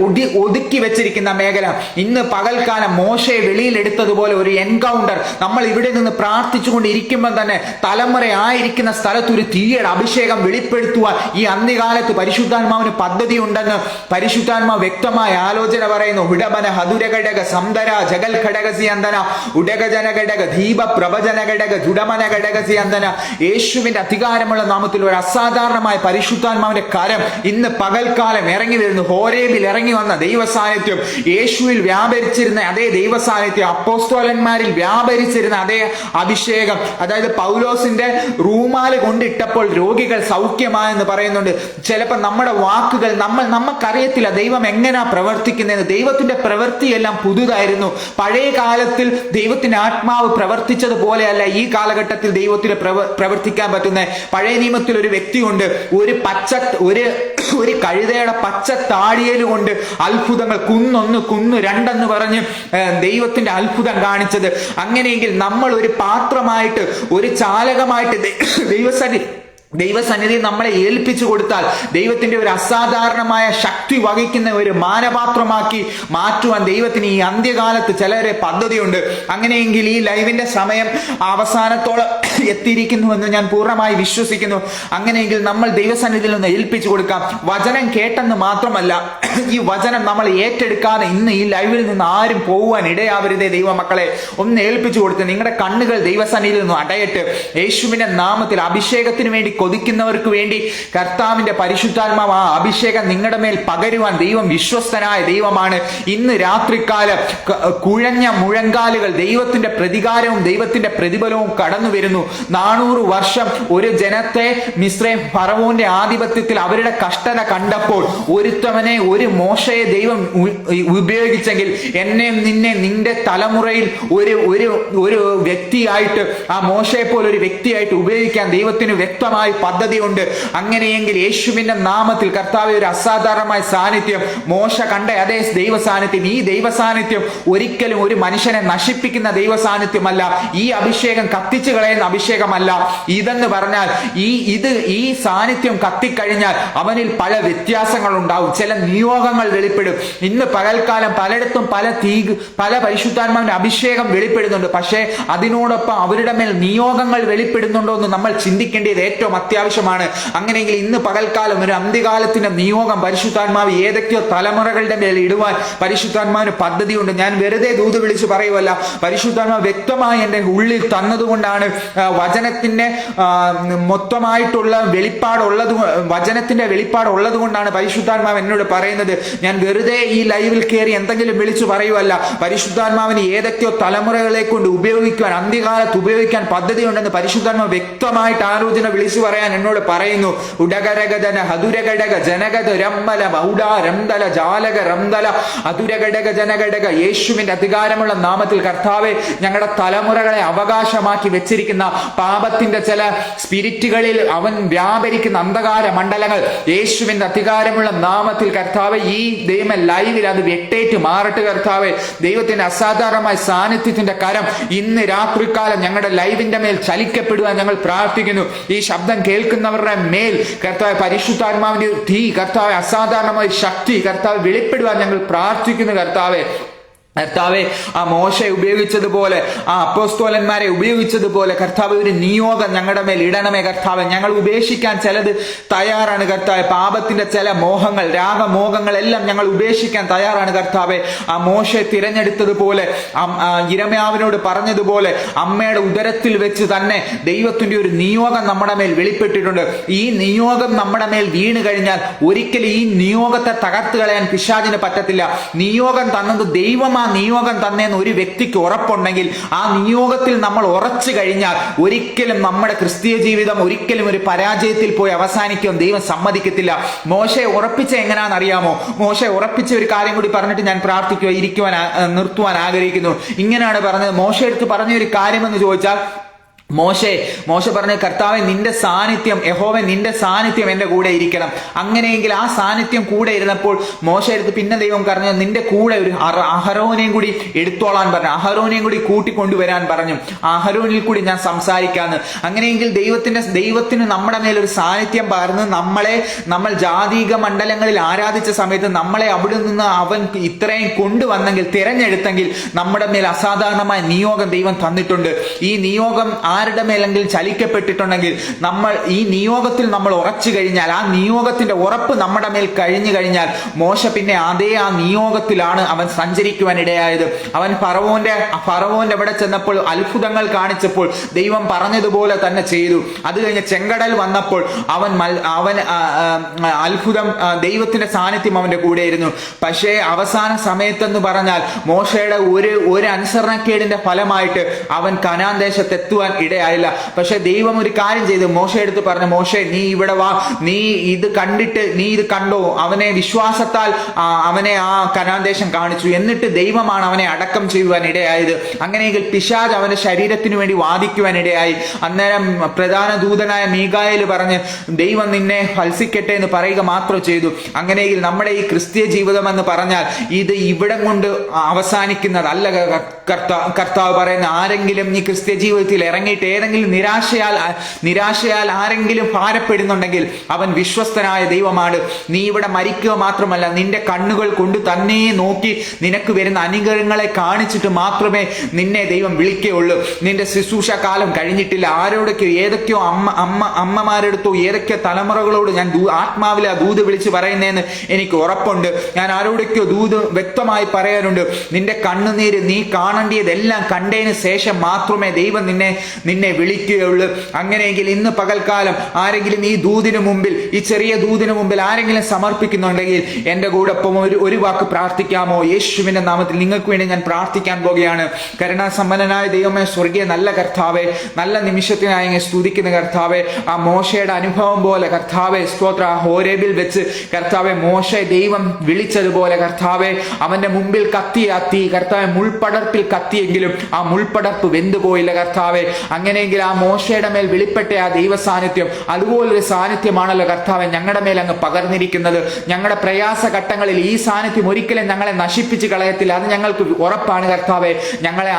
ഒതുക്കി വെച്ചിരിക്കുന്ന മേഖല, ഇന്ന് പകൽക്കാലം മോശയെ വെളിയിലെടുത്തതുപോലെ ഒരു എൻകൗണ്ടർ നമ്മൾ ഇവിടെ നിന്ന് പ്രാർത്ഥിച്ചുകൊണ്ട് ഇരിക്കുമ്പോൾ തന്നെ തലമുറയായിരിക്കുന്ന സ്ഥലത്ത് ഒരു തീയുടെ അഭിഷേകം വെളിപ്പെടുത്തുവാൻ ഈ അന്ത്യകാലത്ത് പരിശുദ്ധാത്മാവിന് പദ്ധതി ഉണ്ടെന്ന് പരിശുദ്ധാത്മാവ് വ്യക്തമായ ആലോചന പറയുന്നു. ഉടമന ഹതുര ഘടക സംദര ജഗൽ ഘടകസി അന്തന ഉടകജന ഘടക ദീപ പ്രഭജന ഘടക ജുഡമന ഘടകസി അന്തന. യേശുവിന്റെ അധികാരമുള്ള നാമത്തിൽ ഒരു അസാധാരണമായ പരിശുദ്ധാത്മാവിന്റെ കരം ഇന്ന് പകൽക്കാലം ഇറങ്ങി വരുന്നു. ഹോരേബിൽ ഇറങ്ങി വന്ന ദൈവ സാന്നിധ്യം, യേശുവിൽ വ്യാപരിച്ചിരുന്ന അതേ ദൈവ സാന്നിധ്യം, അപ്പോസ്തലന്മാരിൽ വ്യാപരിച്ചിരുന്ന അതേ അഭിഷേകം, അതായത് പൗലോസിന്റെ റൂമാല് കൊണ്ടിട്ടപ്പോൾ രോഗികൾ സൗഖ്യമായെന്ന് പറയുന്നുണ്ട്. ചിലപ്പോൾ നമ്മുടെ വാക്കുകൾ നമുക്കറിയത്തില്ല ദൈവം എങ്ങനെയാ പ്രവർത്തിക്കുന്നതെന്ന്. ദൈവത്തിന്റെ പ്രവൃത്തിയെല്ലാം പുതുതായിരുന്നു. പഴയ കാലത്തിൽ ദൈവത്തിന്റെ ആത്മാവ് പ്രവർത്തിച്ചതുപോലെയല്ല ഈ കാലഘട്ടത്തിൽ ദൈവത്തിന് പ്രവർത്തിക്കാൻ പറ്റുന്നത്. പഴയ നിയമത്തിൽ ഒരു വ്യക്തിയുണ്ട്, ഒരു കഴുതയുടെ പച്ച താടിയല് കൊണ്ട് അത്ഭുതങ്ങൾ കുന്ന് രണ്ടെന്ന് പറഞ്ഞ് ദൈവത്തിന്റെ അത്ഭുതം കാണിച്ചത്. അങ്ങനെയെങ്കിൽ നമ്മൾ ഒരു പാത്രമായിട്ട്, ഒരു ചാലകമായിട്ട് ദൈവസന്നിധി നമ്മളെ ഏൽപ്പിച്ചു കൊടുത്താൽ ദൈവത്തിന്റെ ഒരു അസാധാരണമായ ശക്തി വഹിക്കുന്ന ഒരു മാനപാത്രമാക്കി മാറ്റുവാൻ ദൈവത്തിന് ഈ അന്ത്യകാലത്ത് ചിലരെ പദ്ധതിയുണ്ട്. അങ്ങനെയെങ്കിൽ ഈ ലൈവിന്റെ സമയം അവസാനത്തോളം എത്തിയിരിക്കുന്നുവെന്ന് ഞാൻ പൂർണ്ണമായി വിശ്വസിക്കുന്നു. അങ്ങനെയെങ്കിൽ നമ്മൾ ദൈവസന്നിധിയിൽ നിന്ന് ഏൽപ്പിച്ചു കൊടുക്കാം. വചനം കേട്ടെന്ന് മാത്രമല്ല, ഈ വചനം നമ്മൾ ഏറ്റെടുക്കാതെ ഇന്ന് ഈ ലൈവിൽ നിന്ന് ആരും പോകുവാൻ ഇടയാവരുതേ. ദൈവമക്കളെ ഒന്ന് ഏൽപ്പിച്ചു കൊടുത്ത് നിങ്ങളുടെ കണ്ണുകൾ ദൈവസന്നിധിയിൽ നിന്ന് അടയട്ട്. യേശുവിന്റെ നാമത്തിൽ അഭിഷേകത്തിന് വേണ്ടി കൊതിക്കുന്നവർക്ക് വേണ്ടി കർത്താവിന്റെ പരിശുദ്ധാത്മാവ് ആ അഭിഷേകം നിങ്ങളുടെ മേൽ പകരുവാൻ ദൈവം വിശ്വസ്തനായ ദൈവമാണ്. ഇന്ന് രാത്രികാലം കുഴഞ്ഞ മുഴങ്കാലുകൾ ദൈവത്തിന്റെ പ്രതികാരവും ദൈവത്തിന്റെ പ്രതിഫലവും കടന്നു വരുന്നു. 400 വർഷം ഒരു ജനത്തെ മിസ്രൈം ഫറവോന്റെ ആധിപത്യത്തിൽ അവരുടെ കഷ്ടത കണ്ടപ്പോൾ ഒരുത്തവനെ, ഒരു മോശയെ ദൈവം ഉപയോഗിച്ചെങ്കിൽ എന്നെ നിന്നെ നിന്റെ തലമുറയിൽ ഒരു വ്യക്തിയായിട്ട്, ആ മോശയെ പോലെ ഒരു വ്യക്തിയായിട്ട് ഉപയോഗിക്കാൻ ദൈവത്തിന് വ്യക്തമായ പദ്ധതിയുണ്ട്. അങ്ങനെയെങ്കിൽ യേശുവിന്റെ നാമത്തിൽ കർത്താവേ, ഒരു അസാധാരണമായ സാന്നിധ്യം, മോശ കണ്ട അതേ ദൈവ സാന്നിധ്യം, ഈ ദൈവ സാന്നിധ്യം ഒരിക്കലും ഒരു മനുഷ്യനെ നശിപ്പിക്കുന്ന ദൈവ സാന്നിധ്യമല്ല. ഈ അഭിഷേകം കത്തിച്ചു കളയുന്ന അഭിഷേകമല്ല. ഇതെന്ന് പറഞ്ഞാൽ ഈ സാന്നിധ്യം കത്തിക്കഴിഞ്ഞാൽ അവനിൽ പല വ്യത്യാസങ്ങൾ ഉണ്ടാവും, ചില നിയോഗങ്ങൾ വെളിപ്പെടും. ഇന്ന് പകൽക്കാലം പലയിടത്തും പല പരിശുദ്ധാത്മാവിന്റെ അഭിഷേകം വെളിപ്പെടുന്നുണ്ട്. പക്ഷേ അതിനോടൊപ്പം അവരുടെ മേൽ നിയോഗങ്ങൾ വെളിപ്പെടുന്നുണ്ടോ എന്ന് നമ്മൾ ചിന്തിക്കേണ്ടത് ഏറ്റവും അത്യാവശ്യമാണ്. അങ്ങനെയെങ്കിൽ ഇന്ന് പകൽക്കാലം ഒരു അന്ത്യകാലത്തിന്റെ നിയോഗം പരിശുദ്ധാത്മാവ് ഏതൊക്കെയോ തലമുറകളുടെ മേൽ ഇടുവാൻ പരിശുദ്ധാത്മാവിന് പദ്ധതിയുണ്ട്. ഞാൻ വെറുതെ ദൂത് വിളിച്ച് പറയുവല്ല, പരിശുദ്ധാത്മാവ് വ്യക്തമായി എൻ്റെ ഉള്ളിൽ തന്നതുകൊണ്ടാണ് വചനത്തിന്റെ മൊത്തമായിട്ടുള്ള വചനത്തിന്റെ വെളിപ്പാടുള്ളത് കൊണ്ടാണ് പരിശുദ്ധാത്മാവ് എന്നോട് പറയുന്നത്. ഞാൻ വെറുതെ ഈ ലൈവിൽ കയറി എന്തെങ്കിലും വിളിച്ചു പറയുവല്ല. പരിശുദ്ധാത്മാവിന് ഏതൊക്കെയോ തലമുറകളെ കൊണ്ട് ഉപയോഗിക്കുവാൻ, അന്ത്യകാലത്ത് ഉപയോഗിക്കാൻ പദ്ധതിയുണ്ടെന്ന് പരിശുദ്ധാത്മാവ് വ്യക്തമായിട്ട് ആലോചന വിളിച്ചു പറയാൻ എന്നോട് പറയുന്നു. ഉടകരഗദന ഹതുരഘടക ജനഗത രംബല ബൗഡ രംദല ജാലക രംദല അതുരഘടക ജനഘടക. യേശുവിന്റെ അധികാരമുള്ള നാമത്തിൽ കർത്താവെ, ഞങ്ങളുടെ തലമുറകളെ അവകാശമാക്കി വെച്ചിരിക്കുന്ന പാപത്തിന്റെ ചില സ്പിരിറ്റുകളിൽ അവൻ വ്യാപരിക്കുന്ന അന്ധകാര മണ്ഡലങ്ങൾ യേശുവിന്റെ അധികാരമുള്ള നാമത്തിൽ കർത്താവെ, ഈ ദൈവ ലൈവിൽ അത് വെട്ടേറ്റ് മാറട്ടെ കർത്താവെ. ദൈവത്തിന്റെ അസാധാരണമായ സാന്നിധ്യത്തിന്റെ കരം ഇന്ന് രാത്രികാലം ഞങ്ങളുടെ ലൈവിന്റെ മേൽ ചലിക്കപ്പെടുവാൻ ഞങ്ങൾ പ്രാർത്ഥിക്കുന്നു. ഈ ശബ്ദം കേൾക്കുന്നവരുടെ മേൽ കർത്താവ് പരിശുദ്ധാത്മാവിന്റെ തീ, കർത്താവ് അസാധാരണമായ ശക്തി കർത്താവ് വെളിപ്പെടുവാൻ ഞങ്ങൾ പ്രാർത്ഥിക്കുന്നു കർത്താവെ. ആ മോശയെ ഉപയോഗിച്ചതുപോലെ, ആ അപ്പോസ്തലന്മാരെ ഉപയോഗിച്ചതുപോലെ കർത്താവ് ഒരു നിയോഗം ഞങ്ങളുടെ മേൽ ഇടണമേ കർത്താവ്. ഞങ്ങൾ ഉപേക്ഷിക്കാൻ ചിലത് തയ്യാറാണ് കർത്താവ്. പാപത്തിന്റെ ചില മോഹങ്ങൾ, രാഗമോഹങ്ങൾ എല്ലാം ഞങ്ങൾ ഉപേക്ഷിക്കാൻ തയ്യാറാണ് കർത്താവെ. ആ മോശയെ തിരഞ്ഞെടുത്തതുപോലെ, യിരെമ്യാവിനോട് പറഞ്ഞതുപോലെ അമ്മയുടെ ഉദരത്തിൽ വെച്ച് തന്നെ ദൈവത്തിന്റെ ഒരു നിയോഗം നമ്മുടെ മേൽ വെളിപ്പെട്ടിട്ടുണ്ട്. ഈ നിയോഗം നമ്മുടെ മേൽ വീണ് കഴിഞ്ഞാൽ ഒരിക്കലും ഈ നിയോഗത്തെ തകർത്ത് കളയാൻ പിശാചിന് പറ്റത്തില്ല. നിയോഗം തന്നത് ദൈവമാണ്. ആ നിയോഗം തന്നെന്ന് ഒരു വ്യക്തിക്ക് ഉറപ്പുണ്ടെങ്കിൽ, ആ നിയോഗത്തിൽ നമ്മൾ ഉറച്ചു കഴിഞ്ഞാൽ ഒരിക്കലും നമ്മുടെ ക്രിസ്തീയ ജീവിതം ഒരിക്കലും ഒരു പരാജയത്തിൽ പോയി അവസാനിക്കും ദൈവം സമ്മതിക്കത്തില്ല. മോശയെ ഉറപ്പിച്ച എങ്ങനെയാണെന്ന് അറിയാമോ? മോശയെ ഉറപ്പിച്ച ഒരു കാര്യം കൂടി പറഞ്ഞിട്ട് ഞാൻ നിർത്തുവാൻ ആഗ്രഹിക്കുന്നു. ഇങ്ങനെയാണ് പറഞ്ഞത്. മോശയെ എടുത്ത് പറഞ്ഞ ഒരു കാര്യമെന്ന് ചോദിച്ചാൽ, മോശ പറഞ്ഞ കർത്താവെ, നിന്റെ സാന്നിധ്യം, യഹോവേ നിന്റെ സാന്നിധ്യം എന്റെ കൂടെ ഇരിക്കണം. അങ്ങനെയെങ്കിൽ ആ സാന്നിധ്യം കൂടെ ഇരുന്നപ്പോൾ മോശ എടുത്ത് പിന്നെ ദൈവം പറഞ്ഞു, നിന്റെ കൂടെ ഒരു അഹരോനെയും കൂടി എടുത്തോളാൻ പറഞ്ഞു, അഹരോനെയും കൂടി കൂട്ടിക്കൊണ്ടുവരാൻ പറഞ്ഞു, അഹരോനിൽ കൂടി ഞാൻ സംസാരിക്കാന്ന്. അങ്ങനെയെങ്കിൽ ദൈവത്തിന് നമ്മുടെ മേലൊരു സാന്നിധ്യം പകർന്ന് നമ്മൾ ജാതീക മണ്ഡലങ്ങളിൽ ആരാധിച്ച സമയത്ത് നമ്മളെ അവിടെ നിന്ന് അവൻ ഇത്രയും കൊണ്ടുവന്നെങ്കിൽ, തിരഞ്ഞെടുത്തെങ്കിൽ നമ്മുടെ മേൽ അസാധാരണമായ നിയോഗം ദൈവം തന്നിട്ടുണ്ട്. ഈ നിയോഗം ആരുടെ മേലെങ്കിലും ചലിക്കപ്പെട്ടിട്ടുണ്ടെങ്കിൽ, ഈ നിയോഗത്തിൽ നമ്മൾ ഉറച്ചു കഴിഞ്ഞാൽ, ആ നിയോഗത്തിന്റെ ഉറപ്പ് നമ്മുടെ മേൽ കഴിഞ്ഞു കഴിഞ്ഞാൽ, മോശ പിന്നെ ആ നിയോഗത്തിലാണ് അവൻ സഞ്ചരിക്കുവാൻ ഇടയായത്. അവൻ ഫറവോന്റെ അവിടെ ചെന്നപ്പോൾ അത്ഭുതങ്ങൾ കാണിച്ചപ്പോൾ ദൈവം പറഞ്ഞതുപോലെ തന്നെ ചെയ്തു. അത് കഴിഞ്ഞ് ചെങ്കടൽ വന്നപ്പോൾ അവൻ അത്ഭുതം, ദൈവത്തിന്റെ സാന്നിധ്യം അവന്റെ കൂടെയായിരുന്നു. പക്ഷേ അവസാന സമയത്തെന്ന് പറഞ്ഞാൽ മോശയുടെ ഒരു അനുസരണക്കേടിന്റെ ഫലമായിട്ട് അവൻ കനാൻ ദേശത്തെത്തുവാൻ ഇടയായില്ല. പക്ഷെ ദൈവം ഒരു കാര്യം ചെയ്തു. മോശ എടുത്ത് പറഞ്ഞു, മോശെ നീ ഇവിടെ വാ, നീ ഇത് കണ്ടോ. അവനെ വിശ്വാസത്താൽ അവനെ ആ കനാൻ ദേശം കാണിച്ചു. എന്നിട്ട് ദൈവമാണ് അവനെ അടക്കം ചെയ്യുവാൻ ഇടയായത്. അങ്ങനെയെങ്കിൽ പിശാച് അവന്റെ ശരീരത്തിന് വേണ്ടി വാദിക്കുവാൻ ഇടയായി. അന്നേരം പ്രധാന ദൂതനായ മീഖായേൽ പറഞ്ഞ് ദൈവം നിന്നെ ഫൽസിക്കട്ടെ എന്ന് പറയുക മാത്രം ചെയ്തു. അങ്ങനെയെങ്കിൽ നമ്മുടെ ഈ ക്രിസ്തീയ ജീവിതം എന്ന് പറഞ്ഞാൽ ഇത് ഇവിടം കൊണ്ട് അവസാനിക്കുന്നതല്ല. കർത്താവ് പറയുന്ന, ആരെങ്കിലും ഈ ക്രിസ്തീയ ജീവിതത്തിൽ ഇറങ്ങിയിട്ട് ഏതെങ്കിലും നിരാശയാൽ ആരെങ്കിലും ഭാരപ്പെടുന്നുണ്ടെങ്കിൽ അവൻ വിശ്വസ്തനായ ദൈവമാണ്. നീ ഇവിടെ മരിക്കുക മാത്രമല്ല, നിന്റെ കണ്ണുകൾ കൊണ്ട് തന്നെ നോക്കി നിനക്ക് വരുന്ന അനുഗ്രഹങ്ങളെ കാണിച്ചിട്ട് മാത്രമേ നിന്നെ ദൈവം വിളിക്കുകയുള്ളൂ. നിന്റെ ശുശ്രൂഷ കാലം കഴിഞ്ഞിട്ടില്ല. ഏതൊക്കെയോ അമ്മമാരെടുത്തോ ഏതൊക്കെയോ തലമുറകളോട് ഞാൻ ആത്മാവിലെ ആ ദൂത് വിളിച്ച് പറയുന്നതെന്ന് എനിക്ക് ഉറപ്പുണ്ട്. ഞാൻ ആരോടൊക്കെയോ ദൂത് വ്യക്തമായി പറയാനുണ്ട്. നിന്റെ കണ്ണുനീര്, നീ കാണേണ്ടിയതെല്ലാം കണ്ടതിന് ശേഷം മാത്രമേ ദൈവം നിന്നെ വിളിക്കുകയുള്ളൂ. അങ്ങനെയെങ്കിൽ ഇന്ന് പകൽക്കാലം ആരെങ്കിലും ഈ ദൂതിനു മുമ്പിൽ, ഈ ചെറിയ ദൂതിനു മുമ്പിൽ ആരെങ്കിലും സമർപ്പിക്കുന്നുണ്ടെങ്കിൽ എൻ്റെ കൂടെ ഒപ്പം ഒരു വാക്ക് പ്രാർത്ഥിക്കാമോ? യേശുവിന്റെ നാമത്തിൽ നിങ്ങൾക്ക് വേണ്ടി ഞാൻ പ്രാർത്ഥിക്കാൻ പോകുകയാണ്. കരുണാസമ്പന്നനായ ദൈവമേ, സ്വർഗീയ നല്ല കർത്താവേ, നല്ല നിമിഷത്തിനായി അങ്ങ് സ്തുതിക്കുന്ന കർത്താവേ, ആ മോശയുടെ അനുഭവം പോലെ കർത്താവേ, സ്തോത്ര, ഹോരേബിൽ വെച്ച് കർത്താവെ മോശെ ദൈവം വിളിച്ചതുപോലെ കർത്താവെ അവന്റെ മുമ്പിൽ കത്തിയ തീ കർത്താവെ മുൾപ്പടർപ്പിൽ കത്തിയെങ്കിലും ആ മുൾപ്പടർപ്പ് വെന്തുപോയില്ല കർത്താവെ. അങ്ങനെയെങ്കിൽ ആ മോശയുടെ മേൽ വെളിപ്പെട്ട ആ ദൈവ സാന്നിധ്യം അതുപോലൊരു സാന്നിധ്യമാണല്ലോ കർത്താവെ ഞങ്ങളുടെ മേൽ അങ്ങ് പകർന്നിരിക്കുന്നത്. ഞങ്ങളുടെ പ്രയാസ ഘട്ടങ്ങളിൽ ഈ സാന്നിധ്യം ഒരിക്കലും ഞങ്ങളെ നശിപ്പിച്ച് കളയത്തില്ല, അത് ഞങ്ങൾക്ക് ഉറപ്പാണ് കർത്താവെ. ഞങ്ങളെ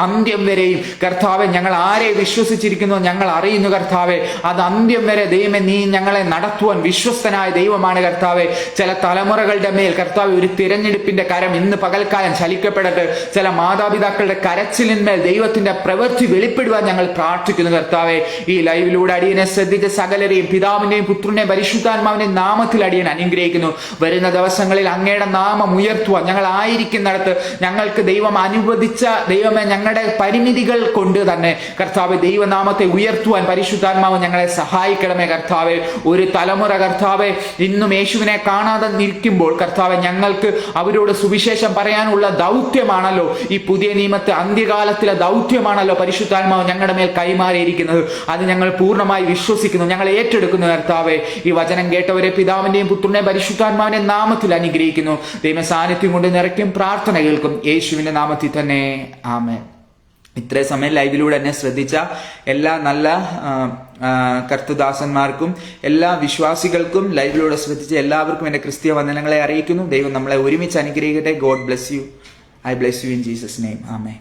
അന്ത്യം വരെയും കർത്താവെ, ഞങ്ങൾ ആരെ വിശ്വസിച്ചിരിക്കുന്നു ഞങ്ങൾ അറിയുന്നു കർത്താവെ, അത് അന്ത്യം വരെ ദൈവമേ നീ ഞങ്ങളെ നടത്തുവാൻ വിശ്വസ്തനായ ദൈവമാണ് കർത്താവെ. ചില തലമുറകളുടെ മേൽ കർത്താവ് ഒരു തിരഞ്ഞെടുപ്പിന്റെ കരം ഇന്ന് പകൽക്കാലം ചലിക്കപ്പെടട്ടെ. ചില മാതാപിതാക്കളുടെ കരച്ചിലിന്മേൽ ദൈവത്തിന്റെ പ്രവൃത്തി വെളിപ്പെടുവാൻ ഞങ്ങൾ പ്രാർത്ഥിക്കുന്നു കർത്താവെ. ഈ ലൈവിലൂടെ അടിയനെ ശ്രദ്ധിച്ച സകലരെയും പിതാവിന്റെയും പുത്രന്റെയും പരിശുദ്ധാത്മാവിന്റെയും നാമത്തിൽ അടിയൻ അനുഗ്രഹിക്കുന്നു. വരുന്ന ദിവസങ്ങളിൽ അങ്ങയുടെ നാമം ഉയർത്തുവാൻ ഞങ്ങൾ ആയിരിക്കുന്നിടത്ത് ഞങ്ങൾക്ക് ദൈവം അനുവദിച്ച ദൈവമേ ഞങ്ങളുടെ പരിമിതികൾ കൊണ്ട് തന്നെ കർത്താവ് ദൈവനാമത്തെ ഉയർത്തുവാൻ പരിശുദ്ധാത്മാവ് ഞങ്ങളെ സഹായിക്കണമേ കർത്താവെ. ഒരു തലമുറ കർത്താവെ ഇന്നും യേശുവിനെ കാണാതെ നിൽക്കുമ്പോൾ കർത്താവെ ഞങ്ങൾക്ക് അവരോട് സുവിശേഷം പറയാനുള്ള ദൗത്യമാണല്ലോ ഈ പുതിയ നിയമത്തെ അന്ത്യകാലത്തിലെ ദൗത്യമാണല്ലോ പരിശുദ്ധാത്മാവ് ഞങ്ങളുടെ മേൽ കൈമാറിയിരിക്കുന്നത്. അത് ഞങ്ങൾ പൂർണ്ണമായി വിശ്വസിക്കുന്നു, ഞങ്ങൾ ഏറ്റെടുക്കുന്നു കർത്താവെ. ഈ വചനം കേട്ടവരെ പിതാവിന്റെയും പുത്രന്റെയും പരിശുദ്ധാത്മാവിന്റെയും നാമത്തിൽ അനുഗ്രഹിക്കുന്നു. ദൈവ സാന്നിധ്യം കൊണ്ട് നിറയ്ക്കും, പ്രാർത്ഥന കേൾക്കും. യേശുവിന്റെ നാമത്തിൽ തന്നെ ആമേൻ. ഇത്രയും സമയം ലൈവിലൂടെ എന്നെ ശ്രദ്ധിച്ച എല്ലാ നല്ല കർത്തൃദാസന്മാർക്കും എല്ലാ വിശ്വാസികൾക്കും ലൈവിലൂടെ ശ്രദ്ധിച്ച എല്ലാവർക്കും എൻ്റെ ക്രിസ്തീയ വന്ദനങ്ങളെ അറിയിക്കുന്നു. ദൈവം നമ്മളെ ഒരുമിച്ച് അനുഗ്രഹിക്കട്ടെ. God bless you. I bless you in Jesus name. Amen.